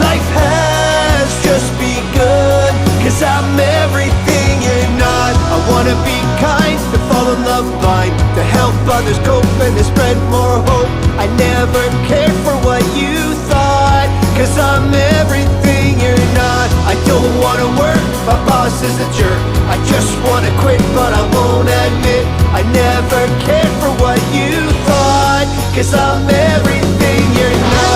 Life has just begun, 'cause I'm everything you're not. I wanna be kind, to fall in love blind, to help others cope and to spread more hope. I never cared for what you thought, 'cause I'm everything you're not. I don't wanna work, my boss is a jerk. I just wanna quit, but I won't admit I never cared for what you thought, 'cause I'm everything you're not.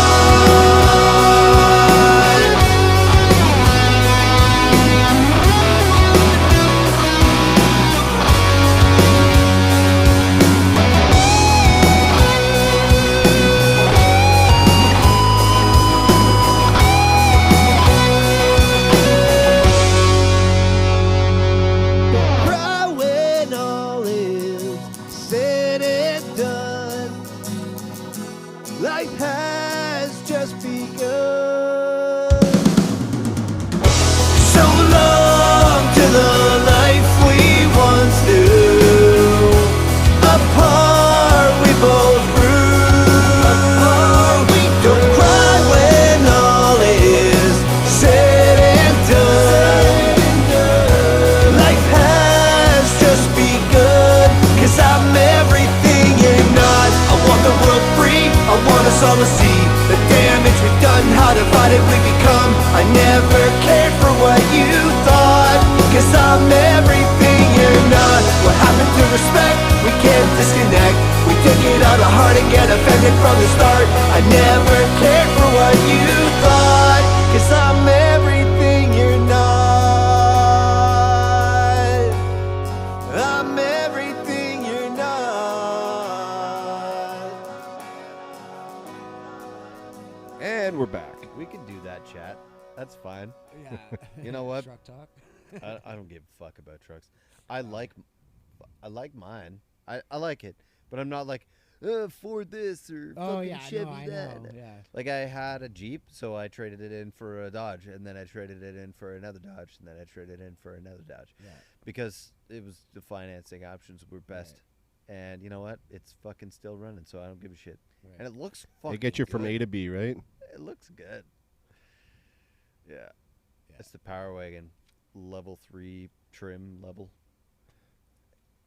life has just begun. So long to the life we once knew. Apart we both grew. Apart we don't cry when all is said and done. Life has just begun, 'cause I'm everything you're not. I want the world free, I want us all to see the damage we've done, how divided we become. I never cared for what you thought, 'cause I'm everything you're not. What happened to respect? We can't disconnect. We take it out of heart and get offended from the start. I never cared for what you thought, 'cause I'm everything you're not. I'm everything you're not. And we're back. We can do that, chat. That's fine. Yeah. You know what? Truck talk. I don't give a fuck about trucks. I like mine. I like it, but I'm not like Ford this or Oh fucking yeah, Chevy no, I that. know. Yeah. Like I had a Jeep, so I traded it in for a Dodge, and then I traded it in for another Dodge, and then I traded in for another Dodge, Yeah. because it was the financing options were best. And you know what? It's fucking still running, so I don't give a shit. Right. And it looks fucking. They get you from good. A to B, right? It looks good. Yeah. It's the Power Wagon, level 3 trim level.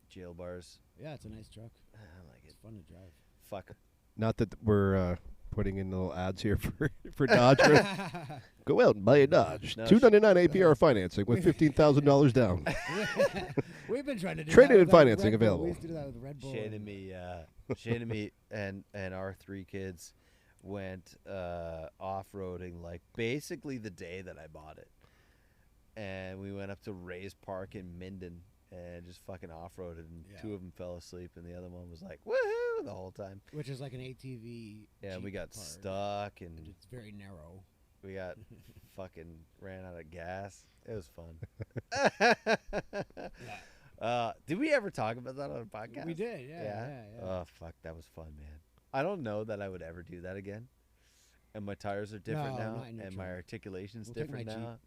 Jail bars. Yeah, it's a nice truck. I like It's it. fun to drive. Fuck. Not that we're putting in little ads here for Dodge. Go out and buy a Dodge. No, $299 APR financing with $15,000 down. We've been trying to do Trade-in that and with financing Red Bull. available. We used to do that with Red Bull. Shane and me, and our 3 kids went off-roading like basically the day that I bought it. And we went up to Ray's Park in Minden and just fucking off-roaded, and Yeah. 2 of them fell asleep, and the other one was like, woohoo, the whole time. Which is like an ATV. Yeah, we Jeep got car. stuck, and It's very narrow. we got fucking ran out of gas. It was fun. Did we ever talk about that on a podcast? We did, yeah. Oh, fuck, that was fun, man. I don't know that I would ever do that again. And my tires are different No, now, not in your and my truck. articulation's We'll take different my Jeep. now.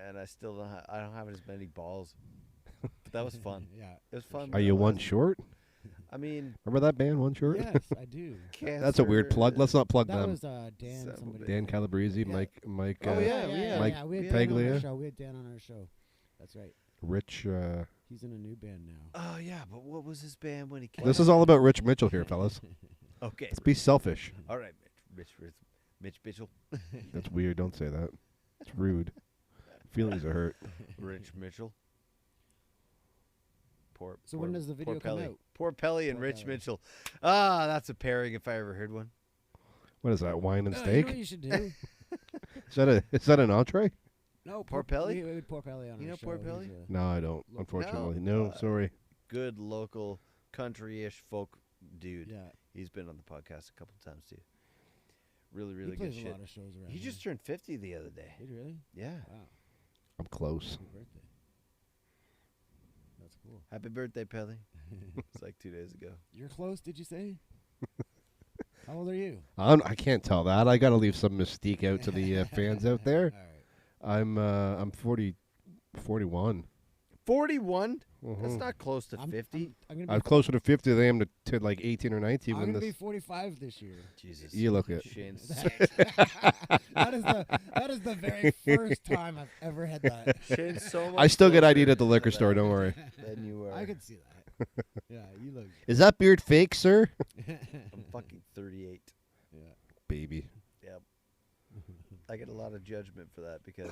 And I still don't. I don't have as many balls. But that was fun. Yeah. It was fun. Are you one short? I mean, Remember that band, One Short? Yes, I do. That's a weird plug. Let's not plug That them. was Dan. Son of a Somebody. Dan Calabrese, Yeah. Mike. Oh, yeah, Mike We had Dan on Paglia. our show. We had Dan on our show. That's right. Rich. He's in a new band now. oh yeah, but what was his band when he came? This is all about Rich Mitchell here, fellas. Okay. Let's be selfish. All right, Mitch Mitchell. That's weird. Don't say that. It's rude. Feelings are hurt. Rich Mitchell. Poor. So poor, when does the video poor come Pelly. out? Poor Pelly and Poor Rich Pelly. Mitchell. Ah, that's a pairing if I ever heard one. What is that? Wine and You know steak? what you should do? Is that an entree? No, Poor Pelly? We had Poor Pelly on You our know show. Poor He's Pelly? a- No, I don't. Look, Unfortunately, no. no. Sorry. Good local country-ish folk dude. Yeah. He's been on the podcast a couple times too. Really, really He good plays a shit. lot of shows around He here. just turned 50 the other day. Did he really? Yeah. Wow. I'm close. Happy birthday. That's cool. Happy birthday, Pelly. It's like 2 days ago. You're close, did you say? How old are you? I can't tell that. I got to leave some mystique out to the fans out there. All right. I'm 41. 41? That's Mhm. not close to 50. I'm gonna be, I'm closer to 50 than I am to like 18 or 19 I'm when gonna be this. 45 this year. Jesus. You look it. Shane's That is the very first time I've ever had that. Shane's so much I still get closer ID'd at the liquor to store. that Don't worry. than you are. I could see that. Yeah, you look. Is that beard fake, sir? I'm fucking 38. Yeah. Baby. Yep. I get a lot of judgment for that because,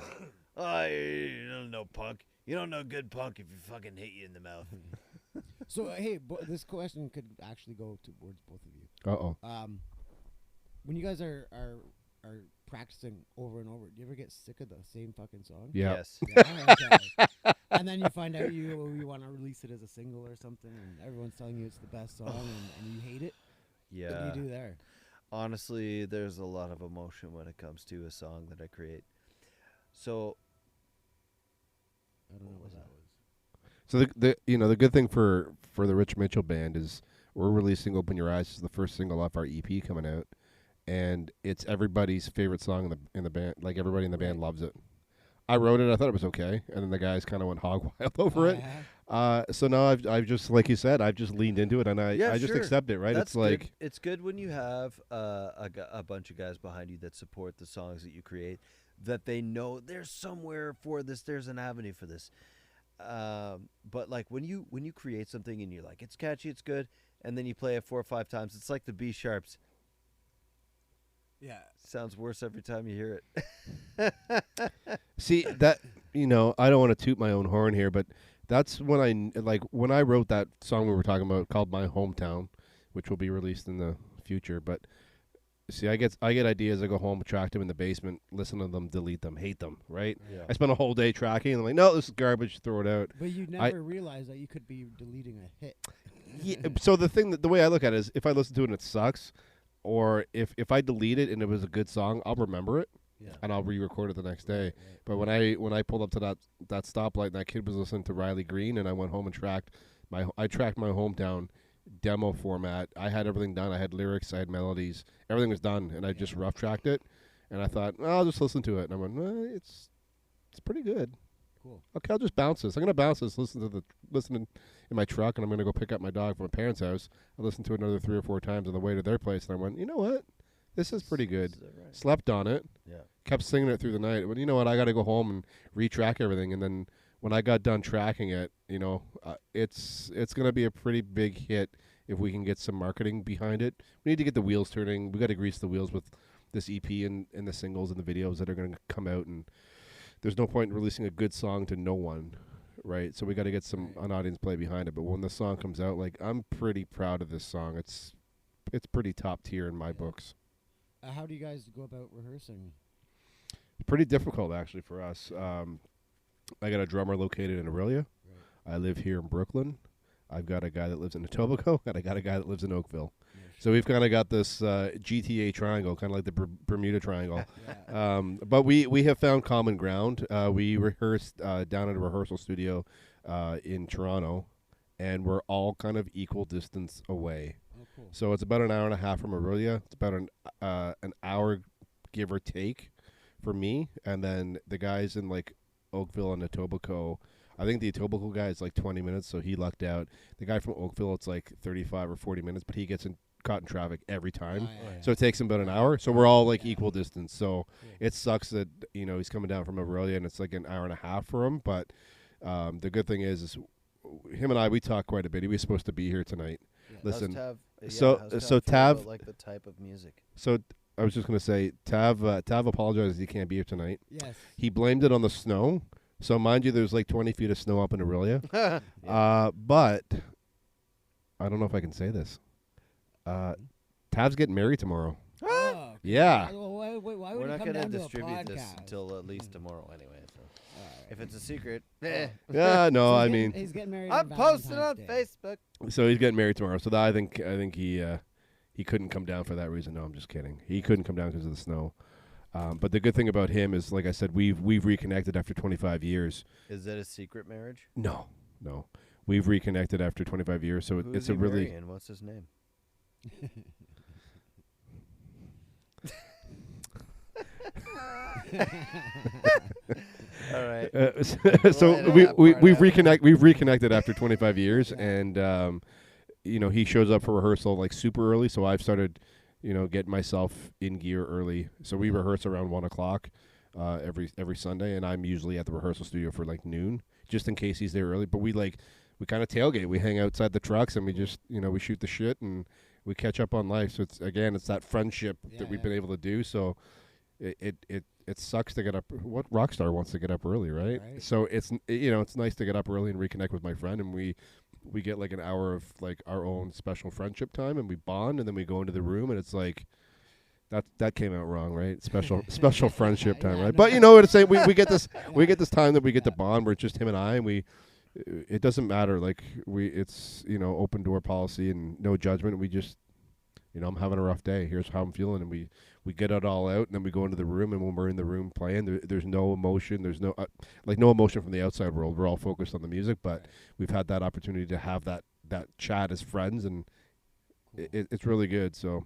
oh, you don't know punk. You don't know good punk if you fucking hit you in the mouth. So hey, this question could actually go towards both of you. Uh-oh. When you guys are practicing over and over, do you ever get sick of the same fucking song? Yeah. Yes. Yeah, okay. And then you find out you want to release it as a single or something, and everyone's telling you it's the best song, and you hate it. What Yeah. do you do there? Honestly, there's a lot of emotion when it comes to a song that I create. So, I don't know What what was that that? was. So the good thing for the Ritch Mitchell band is we're releasing "Open Your Eyes" as the first single off our EP coming out, and it's everybody's favorite song in the band. Like everybody in the band loves it. I wrote it. I thought it was okay, and then the guys kind of went hog wild over it. So now I've just, like you said, I've just leaned into it, and I just sure. accept it. Right? That's It's like good. It's good when you have a bunch of guys behind you that support the songs that you create, that they know there's somewhere for this, there's an avenue for this. But like when you create something and you're like, it's catchy, it's good, and then you play it 4 or 5 times, it's like the B sharps. Yeah. Sounds worse every time you hear it. see that I don't want to toot my own horn here, but that's when when I wrote that song we were talking about called My Hometown, which will be released in the future. But see, I get ideas. I go home, track them in the basement, listen to them, delete them, hate them. Right? Yeah. I spent a whole day tracking, and I'm like, no, this is garbage. Throw it out. But you never realize that you could be deleting a hit. Yeah, so the way I look at it is, if I listen to it and it sucks, or if I delete it and it was a good song, I'll remember it. Yeah. And I'll re-record it the next day. But when I pulled up to that stoplight and that kid was listening to Riley Green, and I went home and tracked my hometown demo format. I had everything done. I had lyrics, I had melodies, everything was done, and I just rough tracked it. And I thought, I'll just listen to it. And I went, it's pretty good. Cool. Okay, I'll just bounce this. I'm gonna bounce this. Listening in my truck, and I'm gonna go pick up my dog from my parents' house. I listened to it another 3 or 4 times on the way to their place, and I went, you know what? This is pretty good. Right? Slept on it. Yeah. Kept singing it through the night. But you know what? I got to go home and retrack everything. And then when I got done tracking it, it's going to be a pretty big hit if we can get some marketing behind it. We need to get the wheels turning. We got to grease the wheels with this EP and the singles and the videos that are going to come out. And there's no point in releasing a good song to no one, right? So we got to get an audience play behind it. But when the song comes out, like, I'm pretty proud of this song. It's pretty top tier in my books. How do you guys go about rehearsing? Pretty difficult, actually, for us. I got a drummer located in Aurelia. Right. I live here in Brooklyn. I've got a guy that lives in Etobicoke, and I got a guy that lives in Oakville. So we've kind of got this GTA triangle, kind of like the Bermuda Triangle. But we have found common ground. We rehearsed down at a rehearsal studio in Toronto, and we're all kind of equal distance away. Oh, cool. So it's about an hour and a half from Aurelia. It's about an hour, give or take, for me. And then the guys in like Oakville and Etobicoke, I think the Etobicoke guy is like 20 minutes, so he lucked out. The guy from Oakville, it's like 35 or 40 minutes, but he gets caught in traffic every time. So it takes him about an hour. So we're all like equal distance. So it sucks that, he's coming down from Aurelia and it's like an hour and a half for him. But the good thing is him and we talk quite a bit. He was supposed to be here tonight. Yeah. Listen, so Tav, like the type of music. So I was just gonna say, Tav apologizes he can't be here tonight. Yes. He blamed it on the snow. So mind you, there's like 20 feet of snow up in Aurelia. But I don't know if I can say this. Tav's getting married tomorrow. Oh, yeah. Why We're would not going to distribute this until at least tomorrow anyway. So. If it's a secret, yeah, no, so I mean, he's getting married. I'm posting on Facebook. So he's getting married tomorrow. So I think he couldn't come down for that reason. No, I'm just kidding. He couldn't come down because of the snow. But the good thing about him is, like I said, we've reconnected after 25 years. Is that a secret marriage? No. We've reconnected after 25 years, so it's a really. And what's his name? All right. So we've reconnected after 25 years, and he shows up for rehearsal like super early. So I've started, getting myself in gear early. So we rehearse around 1:00 every Sunday, and I'm usually at the rehearsal studio for like noon, just in case he's there early. But we kind of tailgate. We hang outside the trucks, and we just we shoot the shit and we catch up on life. So it's that friendship that we've been able to do. So it sucks to get up. What rock star wants to get up early, right? So it's nice to get up early and reconnect with my friend, and we get like an hour of like our own special friendship time, and we bond, and then we go into the room, and it's like that came out wrong, right? Special friendship time, right? But what I'm saying, we get this time that we get to bond where it's just him and I, and it doesn't matter, like it's open door policy and no judgment. We just I'm having a rough day. Here's how I'm feeling, and we get it all out, and then we go into the room, and when we're in the room playing, there's no emotion. There's no no emotion from the outside world. We're all focused on the music, but we've had that opportunity to have that chat as friends, and it's really good. So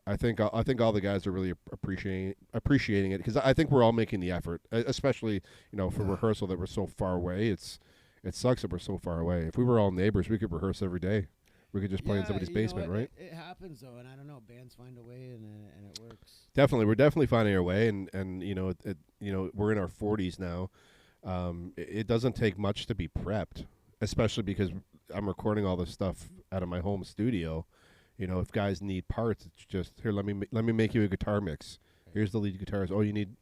I think all the guys are really appreciating it, because I think we're all making the effort, especially for rehearsal that we're so far away. It sucks that we're so far away. If we were all neighbors, we could rehearse every day. We could just play in somebody's basement, right? It happens though, and I don't know. Bands find a way, and it works. Definitely, we're definitely finding our way, and we're in our 40s now. It doesn't take much to be prepped, especially because I'm recording all this stuff out of my home studio. If guys need parts, it's just here. Let me make you a guitar mix. Here's the lead guitarist. Oh, you need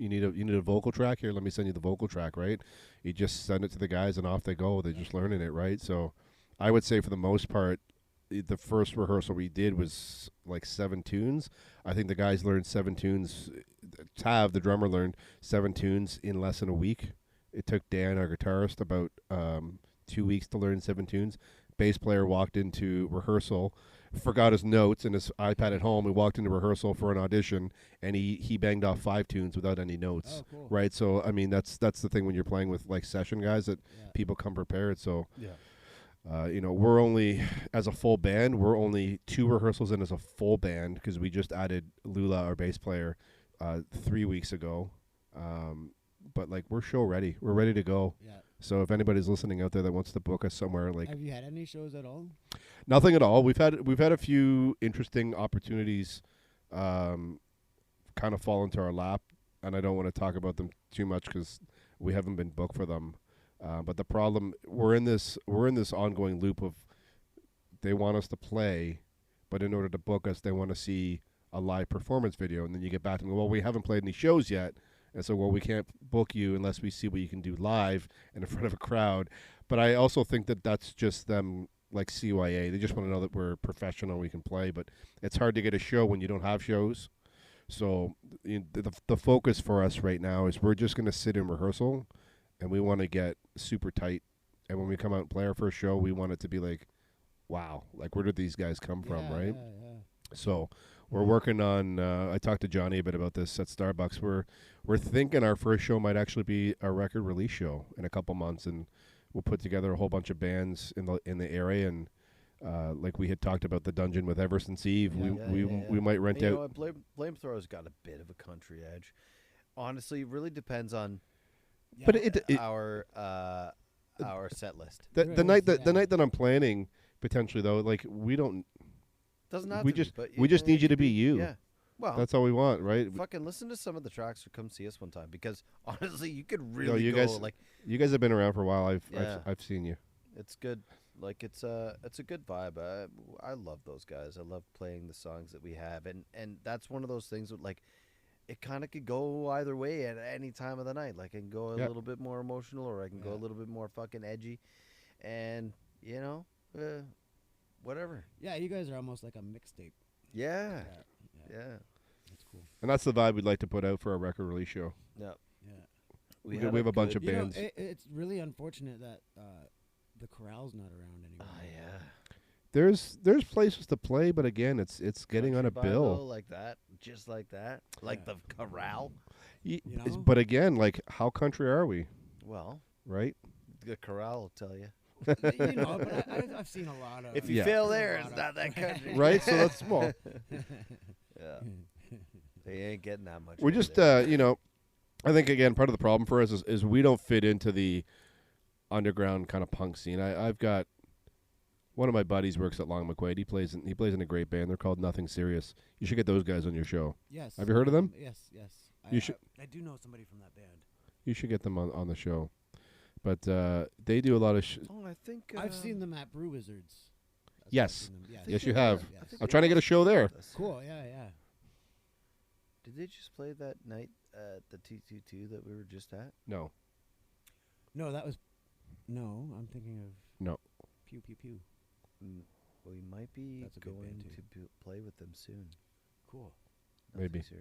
a vocal track. Here, let me send you the vocal track. Right? You just send it to the guys, and off they go. They're just learning it, right? So, I would say for the most part, the first rehearsal we did was like 7 tunes. I think the guys learned 7 tunes. Tav, the drummer, learned 7 tunes in less than a week. It took Dan, our guitarist, about 2 weeks to learn 7 tunes. Bass player walked into rehearsal, forgot his notes and his iPad at home. He walked into rehearsal for an audition, and he banged off 5 tunes without any notes. Oh, cool. Right? So, I mean, that's the thing when you're playing with like session guys, that people come prepared. So, we're only, as a full band, we're only 2 rehearsals in as a full band, because we just added Lula, our bass player, 3 weeks ago. But like, we're show ready. We're ready to go. Yeah. So if anybody's listening out there that wants to book us somewhere, like, Have you had any shows at all? nothing at all. We've had a few interesting opportunities, kind of fall into our lap, and I don't want to talk about them too much because we haven't been booked for them. But the problem, we're in this ongoing loop of, they want us to play, but in order to book us, they want to see a live performance video, and then you get back to them. Well, we haven't played any shows yet, and so we can't book you unless we see what you can do live and in front of a crowd. But I also think that that's just them, like CYA. They just want to know that we're professional, we can play. But it's hard to get a show when you don't have shows. So the focus for us right now is we're just going to sit in rehearsal, and we want to get super tight. And when we come out and play our first show, we want it to be like, wow, like, where did these guys come from, right? Yeah. So we're working on, I talked to Johnny a bit about this at Starbucks. We're thinking our first show might actually be a record release show in a couple months, and we'll put together a whole bunch of bands in the area, and like we had talked about the Dungeon with Eversince Eve. We might rent and out. Flamethrow's got a bit of a country edge. Honestly, it really depends on But our set list. the night that I'm planning potentially, though, like, we don't. Doesn't have We to just be, but we just need you to be you. Yeah. Well, That's all we want, right? fucking listen to some of the tracks or come see us one time, because honestly, you could really go guys, like, you guys have been around for a while. Yeah. I've seen you. it's good. Like, it's a good vibe. I love those guys. I love playing the songs that we have, and that's one of those things that, like, it kind of could go either way at any time of the night. Like, I can go a little bit more emotional, or I can go a little bit more fucking edgy, and whatever. Yeah, you guys are almost like a mixtape. Yeah. Yeah. That's cool. And that's the vibe we'd like to put out for our record release show. Yeah. Yeah. We have a bunch of You know, bands. it's really unfortunate that the corral's not around anymore. Oh yeah. There's places to play, but again, it's getting on a Country bill. Bible, like that, just like that, like the corral. You know? But again, like, how country are we, Well, right? the corral will tell you. You know, but I've seen a lot of. If you Yeah. fail there, it's not that country. Right. So that's small. Yeah. They ain't getting that much. We're over just, there. I think, again, part of the problem for us is we don't fit into the underground kind of punk scene. I've got one of my buddies works at Long McQuaid. He plays in a great band. They're called Nothing Serious. You should get those guys on your show. Yes. Have you heard of them? Yes. You should. I do know somebody from that band. You should get them on the show. But they do a lot of. Oh, I think I've seen them at Brew Wizards. That's Yes. where I've seen them. Yes, you have. Yes. I'm trying to get a show there. Cool. Yeah. Did they just play that night at the T22 that we were just at? No. No, that was. No, I'm thinking of. No. Pew pew pew. We might be That's a good going band, to too. play with them soon. Cool. Maybe. Nothing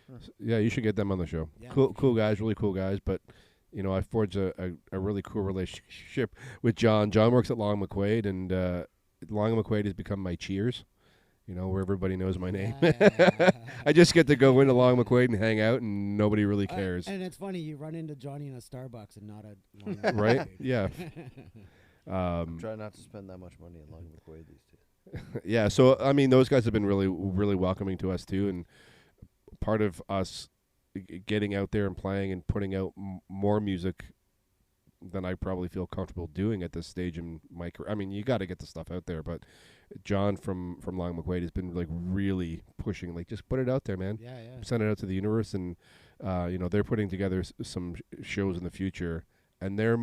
serious. Yeah, you should get them on the show. Yeah, Cool guys, really cool guys. But I forged a really cool relationship with John. John works at Long McQuaid, and Long McQuaid has become my Cheers. Where everybody knows my name. I just get to go into Long McQuaid and hang out, and nobody really cares. And it's funny, you run into Johnny in a Starbucks and not a Long Right? McQuaid. Yeah. Try not to spend that much money at Long McQuaid these days. Yeah, so I mean, those guys have been really, really welcoming to us too, and part of us getting out there and playing and putting out more music than I probably feel comfortable doing at this stage in my career. I mean, you got to get the stuff out there, but John from Long McQuaid has been like really pushing, like just put it out there, man. Yeah, yeah. Send it out to the universe, and they're putting together some shows in the future, and they're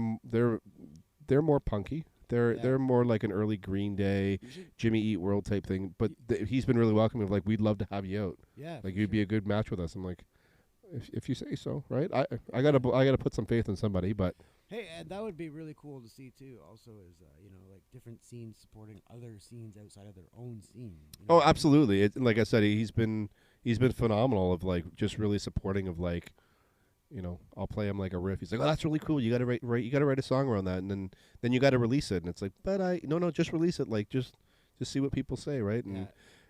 more punky. They're more like an early Green Day, Jimmy Eat World type thing. But he's been really welcoming. Of like, we'd love to have you out. Yeah. Like you'd be a good match with us. I'm like, if you say so, right? I gotta put some faith in somebody, but. Hey, and that would be really cool to see too. Also, is like different scenes supporting other scenes outside of their own scene. Oh, absolutely. Like I said, he's been phenomenal of like just really supporting of like, I'll play him like a riff. He's like, oh, that's really cool. You gotta write a song around that, and then you gotta release it. And it's like, but just release it. Like just see what people say, right?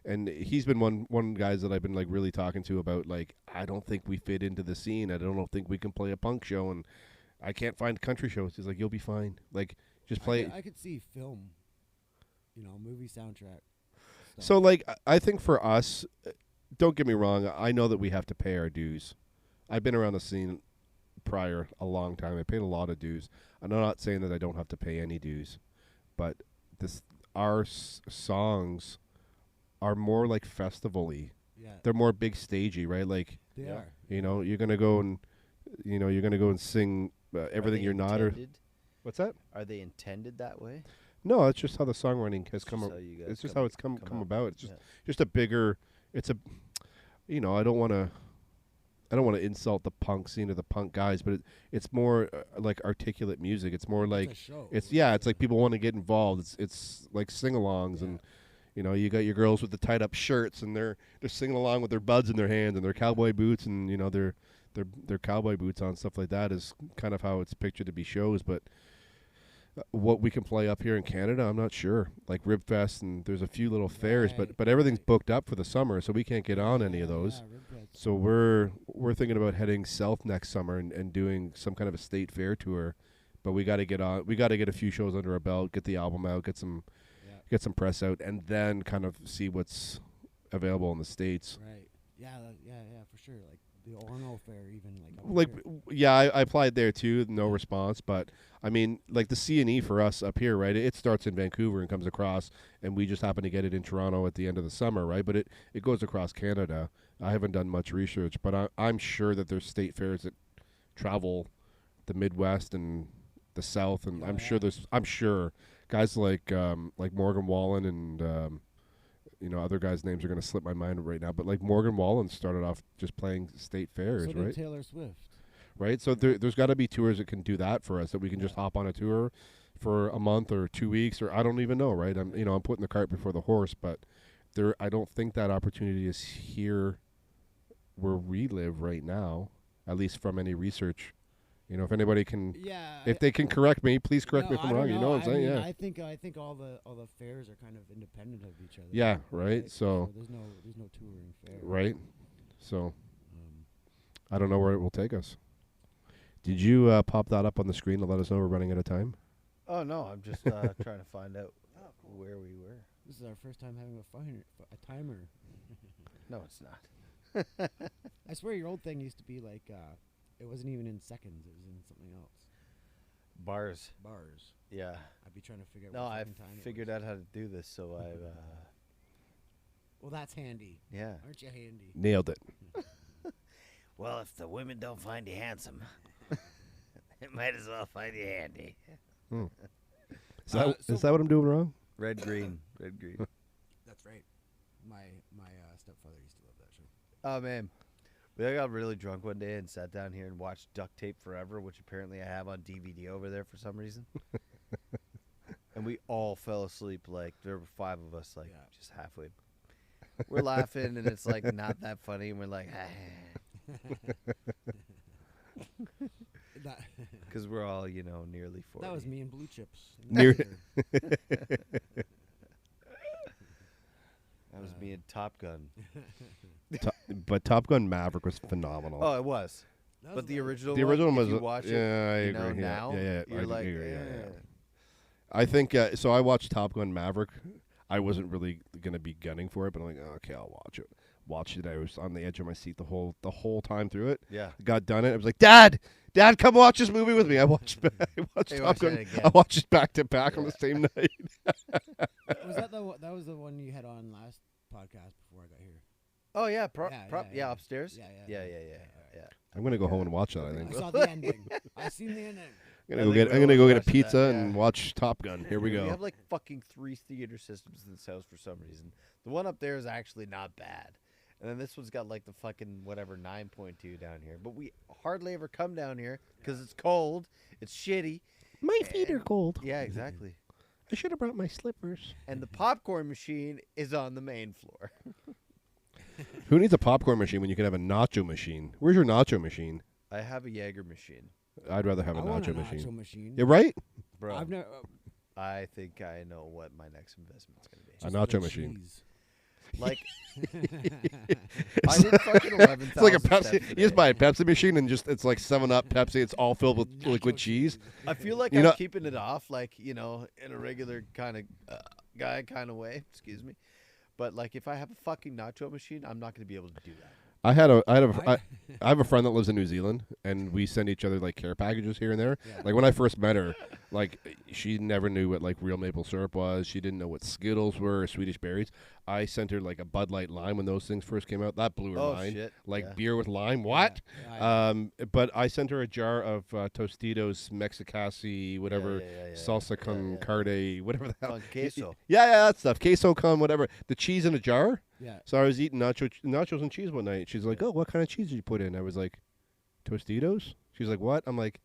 And he's been one guys that I've been like really talking to about like, I don't think we fit into the scene. I don't think we can play a punk show, and I can't find country shows. He's like, you'll be fine. Like, just play. I could see film, movie soundtrack. Stuff. So, like, I think for us, don't get me wrong. I know that we have to pay our dues. I've been around the scene prior a long time. I paid a lot of dues. I'm not saying that I don't have to pay any dues, but our songs are more like festival-y. Yeah. They're more big stagey, right? Like, They are. you're gonna go and sing. Everything you're not, or what's that? Are they intended that way? No, it's just how the songwriting has come. It's just how it's come about. It's just a bigger. It's a, I don't want to insult the punk scene or the punk guys, but it's more like articulate music. It's more like it's like people want to get involved. It's like sing-alongs, and you got your girls with the tied up shirts, and they're singing along with their buds in their hands and their cowboy boots, and their cowboy boots on, stuff like that is kind of how it's pictured to be shows. But what we can play up here in Canada, I'm not sure. Like Ribfest, and there's a few little fairs, but everything's booked up for the summer, so we can't get on any of those. So we're thinking about heading south next summer and doing some kind of a state fair tour. But we got to get on. We got to get a few shows under our belt, get the album out, get some press out, and then kind of see what's available in the States. Right. Yeah, for sure. Like the Orno Fair, even I applied there too, no response. But I mean, like the C&E for us up here, right? It starts in Vancouver and comes across, and we just happen to get it in Toronto at the end of the summer, right? But it goes across Canada. I haven't done much research, but I'm sure that there's state fairs that travel the Midwest and the South, and I'm sure guys like Morgan Wallen and other guys' names are going to slip my mind right now, but like Morgan Wallen started off just playing state fairs, so did right? Taylor Swift. Right? So there's got to be tours that can do that for us, that we can just hop on a tour for a month or 2 weeks, or I don't even know, right? I'm putting the cart before the horse, but I don't think that opportunity is here where we live right now, at least from any research. If anybody can, if they can correct me, please correct me if I'm wrong. You know what I'm saying? I think all the fairs are kind of independent of each other. Yeah, right. So there's no touring fair. Right. So I don't know where it will take us. Did you pop that up on the screen to let us know we're running out of time? Oh no, I'm just trying to find out where we were. This is our first time having a timer. No, it's not. I swear your old thing used to be like. It wasn't even in seconds. It was in something else. Bars. Yeah. I'd be trying to figure out. No, what I've time figured out how to do this, so I've. Well, that's handy. Yeah. Aren't you handy? Nailed it. Well, if the women don't find you handsome, it might as well find you handy. Is that what I'm doing wrong? Red, green. That's right. My stepfather used to love that show. Oh man. I got really drunk one day and sat down here and watched Duct Tape Forever, which apparently I have on DVD over there for some reason. And we all fell asleep. Like, there were 5 of us, just halfway. We're laughing, and it's, like, not that funny. And we're like, because we're all, nearly 40. That was me and Blue Chips. That was me and Top Gun. But Top Gun Maverick was phenomenal. Oh, it was. But the original one was. if you watch it, I agree. now, Yeah, you're like, I think so. I watched Top Gun Maverick. I wasn't really gonna be gunning for it, but I'm like, okay, I'll watch it. Watched it. I was on the edge of my seat the whole time through it. Yeah. Got done it. I was like, Dad, come watch this movie with me. I watched Hey, Top watch Gun. that again. I watched it back to back on the same night. Was that that was the one you had on last podcast before I got here? Oh yeah, Yeah, upstairs. Yeah. Yeah. I'm gonna go home and watch that. I I think saw the ending. I seen the ending. I'm I gonna think go we'll get a watch that, pizza yeah. and watch Top Gun. Here we We go. have like fucking 3 theater systems in this house for some reason. The one up there is actually not bad. And then this one's got like the fucking whatever 9.2 down here. But we hardly ever come down here because it's cold. It's shitty. My feet are cold. Yeah, exactly. I should have brought my slippers. And the popcorn machine is on the main floor. Who needs a popcorn machine when you can have a nacho machine? Where's your nacho machine? I have a Jaeger machine. I'd rather have a I want a nacho machine. nacho machine. Yeah, right? Bro, I've never. I think I know what my next investment's going to be. A just nacho the machine. cheese. Like, I did fucking 11,000 It's like a steps Pepsi. You today. just buy a Pepsi machine and just it's like 7-Up Pepsi. It's all filled with liquid cheese. I feel like You I'm know- keeping it off, like, you know, in a regular kind of guy kind of way. Excuse me. But, like, if I have a fucking nacho machine, I'm not going to be able to do that. I have a friend that lives in New Zealand, and we send each other like care packages here and there. Yeah. Like when I first met her, like she never knew what like real maple syrup was. She didn't know what Skittles were or Swedish berries. I sent her like a Bud Light lime when those things first came out. That blew her Oh, mind. shit. Like Yeah. beer with lime. What? Yeah. But I sent her a jar of Tostitos Mexicasi, whatever, yeah. salsa con carne, whatever the hell. Con queso. Yeah, that stuff. Queso con, whatever. The cheese in a jar. Yeah. So I was eating nachos and cheese one night. She's like, "Oh, what kind of cheese did you put in?" I was like, "Tostitos." She's like, "What?" I'm like,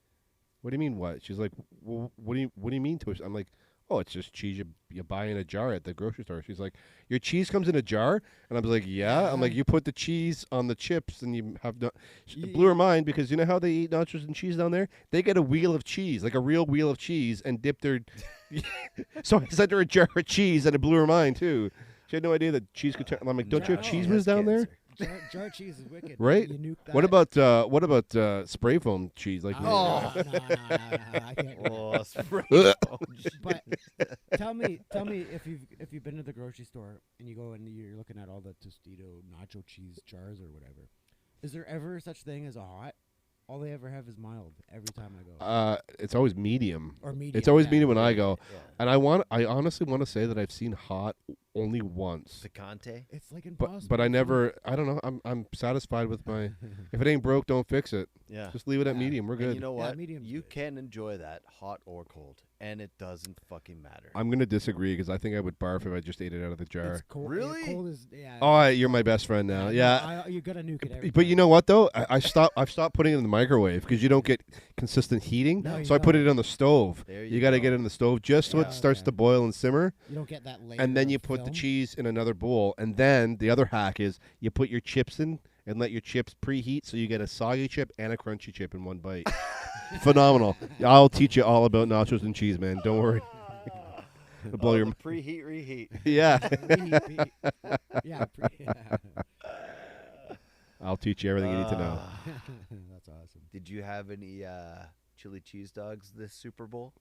"What do you mean what?" She's like, "Well, what do you mean toast?" I'm like, "Oh, it's just cheese you buy in a jar at the grocery store." She's like, "Your cheese comes in a jar?" And I was like, "Yeah." I'm like, "You put the cheese on the chips and you have no." It blew her mind because you know how they eat nachos and cheese down there? They get a wheel of cheese, like a real wheel of cheese, and dip their. So I sent her a jar of cheese, and it blew her mind too. She had no idea that cheese could turn. I'm like, "Don't you have No, cheese he whiz has down there?" cancer. Jar cheese is wicked. Right? You nuke that. What about spray foam cheese? Like, Oh, no, I can't. Oh, spray Ugh. foam But tell me if you've been to the grocery store and you go and you're looking at all the Tostito nacho cheese jars or whatever. Is there ever such thing as a hot? All they ever have is mild every time I go. it's always medium. Or medium. It's always yeah. medium when I go, Yeah. and I honestly want to say that I've seen hot only once. Picante. It's like impossible. But I never. I don't know. I'm satisfied with my. If it ain't broke, don't fix it. Yeah. Just leave it at Yeah. medium. We're And good. you know Yeah, what? medium's You good. can enjoy that hot or cold, and it doesn't fucking matter. I'm gonna disagree because I think I would barf if I just ate it out of the It's jar. cold. Really? Cold is, yeah. Oh, you're my best friend now. Yeah. You gotta nuke it every But time. you know what though? I've stopped putting it in the microwave because you don't get consistent heating. No, you So I put don't. it on the stove. There You you got to go. get it in the stove just so Yeah, it starts okay. to boil and simmer. You don't get that layer. And then of you put the film. cheese in another bowl. And then the other hack is you put your chips in and let your chips preheat so you get a soggy chip and a crunchy chip in one bite. Phenomenal. I'll teach you all about nachos and cheese, man. Don't worry. It'll blow your the preheat, reheat. Yeah. Yeah. I'll teach you everything you need to know. That's awesome. Did you have any chili cheese dogs this Super Bowl?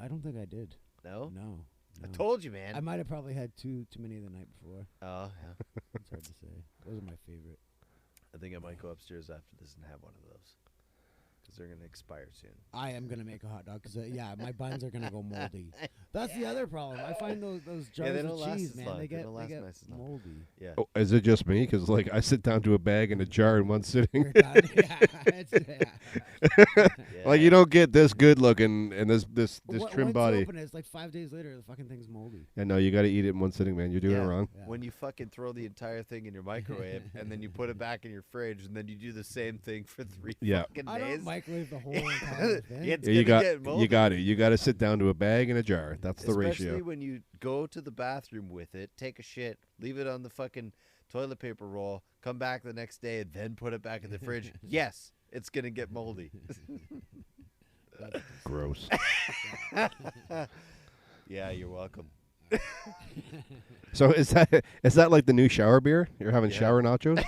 I don't think I did. No? No. I no. told you, man. I might have probably had too many the night before. Oh, yeah. It's hard to say. Those are my favorite. I think I might go upstairs after this and have one of those. Because they're going to expire soon. I am gonna make a hot dog because yeah, my buns are gonna go moldy. That's the other problem. I find those jars they of don't last cheese, as man, long. they They get don't last nice as long. moldy. Yeah. Oh, is it just me? Because like I sit down to a bag and a jar in one sitting. We're done. Yeah. Like you don't get this good looking and this Once trim you body. open it, it's like 5 days later, the fucking thing's moldy. Yeah, no, you got to eat it in one sitting, man. You're doing Yeah. it wrong. Yeah. When you fucking throw the entire thing in your microwave and then you put it back in your fridge and then you do the same thing for 3 Yeah. fucking I days. don't microwave the whole entire thing. It's Yeah, gonna get moldy. you got it. You got to sit down to a bag and a jar. That's the Especially ratio. when you go to the bathroom with it, take a shit, leave it on the fucking toilet paper roll, come back the next day, and then put it back in the fridge. Yes, it's gonna get moldy. Gross. Yeah, you're welcome. So is that like the new shower beer? You're having Yeah. shower nachos?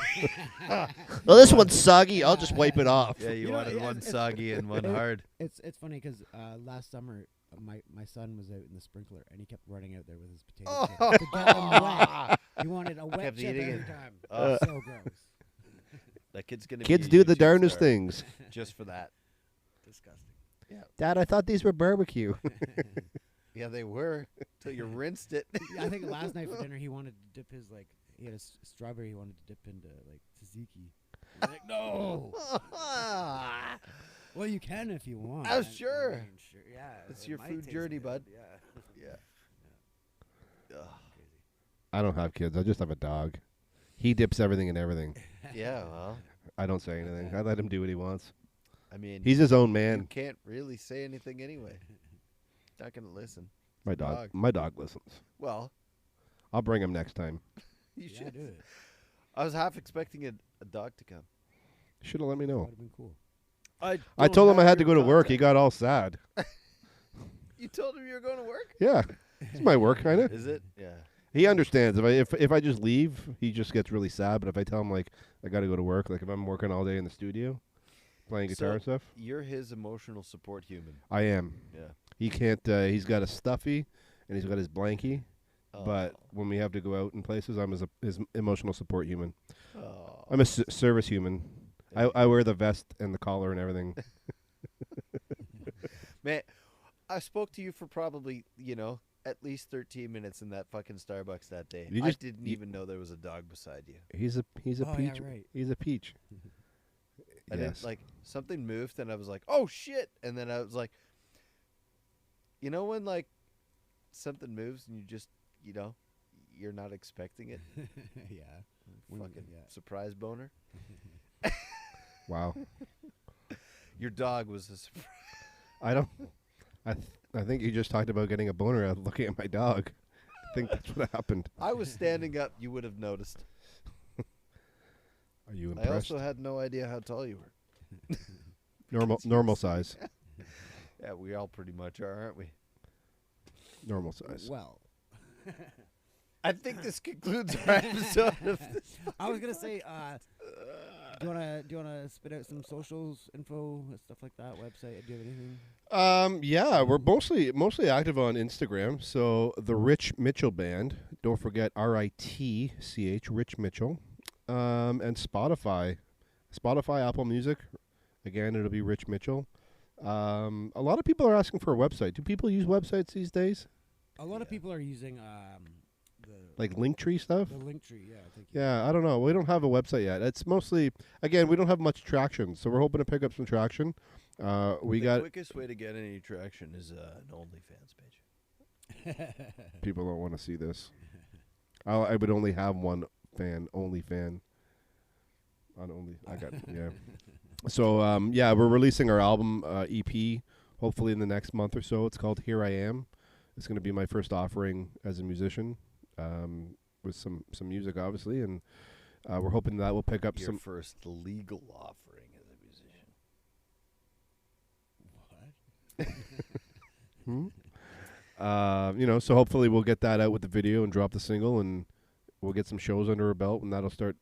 Well, this one's soggy. I'll just wipe it off. Yeah, you You know, wanted yeah, one it's- soggy and one it- hard. It's funny because last summer my son was out in the sprinkler and he kept running out there with his potato chips to get them wet. He wanted a wet Kept chip eating every it. time. Oh. So gross. That kid's gonna. Kids be a do the YouTube darndest star things. just for that. Disgusting. Dad, I thought these were barbecue. Yeah, they were till you rinsed it. Yeah, I think last night for dinner he wanted to dip his he had a strawberry he wanted to dip into tzatziki. I was like, no. Well, you can if you want. Oh, sure. mean, sure. Yeah, It's it your might food taste journey, good, bud. Yeah. Yeah. Ugh. I don't have kids. I just have a dog. He dips everything in everything. Yeah. Well, I don't say anything. I let him do what he wants. I mean, He's his own you man. can't really say anything anyway. Not gonna listen. My It's a dog. My dog listens. Well, I'll bring him next time. you Yeah, should. do it. I was half expecting a dog to come. Should have let me That know. would have been cool. I don't told him I have had to your go to work. He contact. got all sad. You told him you were going to work. Yeah, it's my work, kind of. Is it? Yeah. He understands. If I just leave, he just gets really sad. But if I tell him like I got to go to work, like if I'm working all day in the studio, playing guitar So- and stuff, You're his emotional support human. I am. Yeah. He can't. He's got a stuffy, and he's got his blankie. But Oh. when we have to go out in places, I'm his emotional support human. Oh. I'm a service human. I wear the vest and the collar and everything. Man, I spoke to you for probably, at least 13 minutes in that fucking Starbucks that day. You I just- didn't you- even know there was a dog beside you. He's a Oh, yeah, peach. right. He's a peach. I Yes. didn't, something moved and I was like, oh shit. And then I was like, when something moves and you just, you're not expecting it. Yeah. When- Fucking yeah. surprise boner. Wow. Your dog was a surprise. I don't. I think you just talked about getting a boner out of looking at my dog. I think that's what happened. I was standing up. You would have noticed. Are you I impressed? also had no idea how tall you were. Normal size. Yeah, we all pretty much are, aren't we? Normal size. Well, I think this concludes our episode of this. I was gonna say, do you wanna spit out some socials, info, stuff like that? Website? Do you have anything? Yeah, we're mostly active on Instagram. So the Ritch Mitchell Band. Don't forget RITCH, Ritch Mitchell. And Spotify, Apple Music. Again, it'll be Ritch Mitchell. A lot of people are asking for a website. Do people use websites these days? A lot of people are using Like Linktree stuff? the Linktree. Yeah, I think. Yeah, I don't know. We don't have a website yet. It's mostly, again, we don't have much traction, so we're hoping to pick up some traction. We The got quickest way to get any traction is an OnlyFans page. people don't want to see this. I would only have one only fan. I got yeah. So yeah, we're releasing our album EP hopefully in the next month or so. It's called Here I Am. It's going to be my first offering as a musician, with some music obviously, and we're hoping that will pick up Your some. first legal offering as a musician. What? So hopefully we'll get that out with the video and drop the single, and we'll get some shows under our belt, and that'll start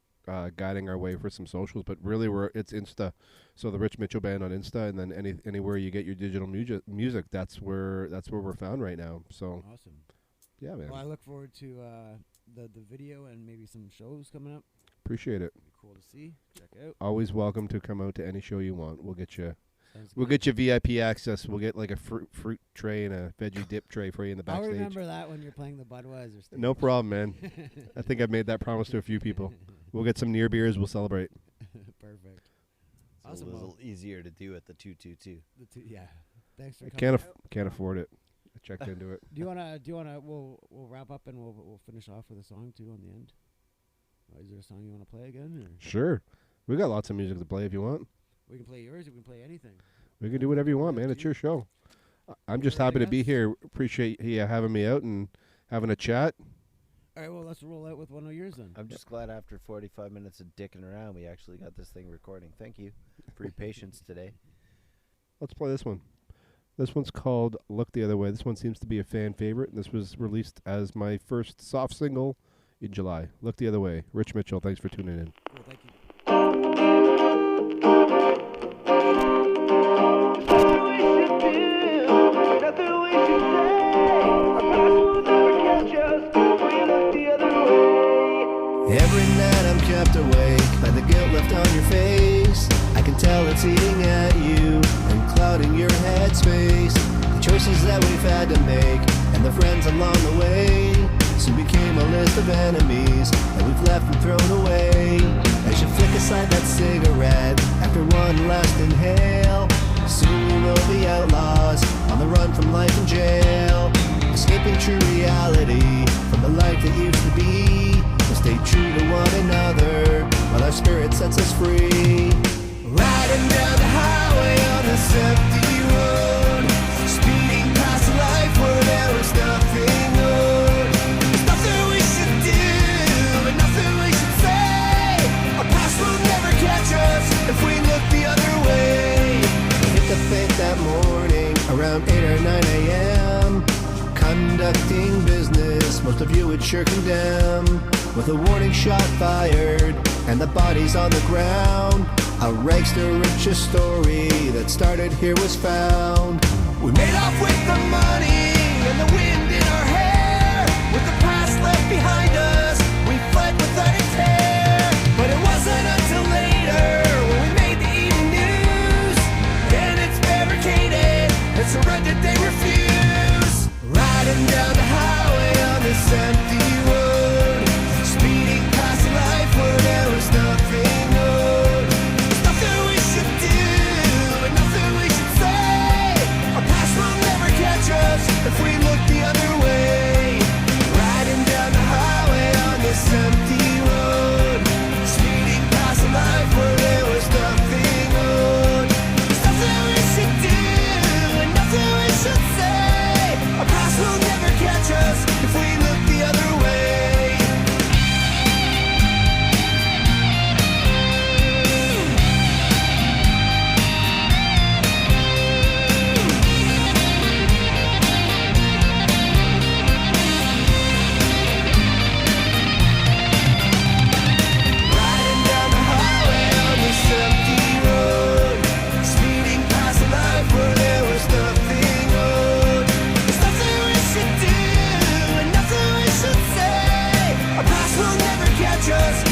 guiding our way for some socials. But really, it's Insta, so the Ritch Mitchell Band on Insta, and then anywhere you get your digital music, that's where we're found right now. So Awesome. yeah, man, Well, I look forward to the video and maybe some shows coming up. appreciate it. Be cool to see. Check out. Always welcome to come out to any show you want. We'll get you. Sounds We'll good. get you VIP access. We'll get like a fruit tray and a veggie dip tray for you in the I'll backstage. remember that when you're playing the Budweiser stage. No problem, man. I think I've made that promise to a few people. We'll get some near beers. We'll celebrate. Perfect. It's Awesome, a Mo. little easier to do at the 222. Yeah. Thanks for I coming. can't afford it. I checked into it. Do you wanna? We'll wrap up and we'll finish off with a song too on the end. Is there a song you wanna play again, or Sure. We got lots of music to play if you want. we can play yours? Or we can play anything. We can do whatever you want, man. It's your show. I'm just happy to be here. Appreciate you having me out and having a chat. All right. Well, let's roll out with one of yours then. I'm just glad after 45 minutes of dicking around, we actually got this thing recording. Thank you for your patience today. Let's play this one. This one's called Look the Other Way. This one seems to be a fan favorite, and this was released as my first soft single in July. Look the Other Way. Ritch Mitchell, thanks for tuning in. Cool. Thank you. Nothing we should do, nothing we Every night I'm kept awake by the guilt left on your face. I can tell it's eating at you and clouding your headspace. The choices that we've had to make and the friends along the way soon became a list of enemies that we've left and thrown away. As you flick aside that cigarette after one last inhale, soon we'll be outlaws on the run from life in jail, escaping true reality from the life that used to be. We'll stay true to one another while our spirit sets us free. Riding down the highway on this empty road, speeding past a life where there was nothing owed. There's nothing we should do and nothing we should say. Our past will never catch us if we look the other way. We hit the bank that morning around 8 or 9 a.m. Conducting business most of you would sure condemn. With a warning shot fired and the bodies on the ground, a rags to riches story that started here was found. We made off with the money and the wind in our hair. With the past left behind us, we fled without a tear. But it wasn't until later when we made the evening news, then it's barricaded and surrendered they refuse. Riding down the highway on this empty road, speeding past a life where there was nothing owed. There's nothing we should do and nothing we should say. Our past will never catch us if we look the other way. Riding down the highway on this empty road, speeding past a life where there was nothing owed. There's nothing we should do and nothing we should say. Our past will never catch us if we look the other way. Riding down the highway on this empty road, speeding past a life where there was nothing owed. There's nothing we should do and nothing we should say. Our past will never catch us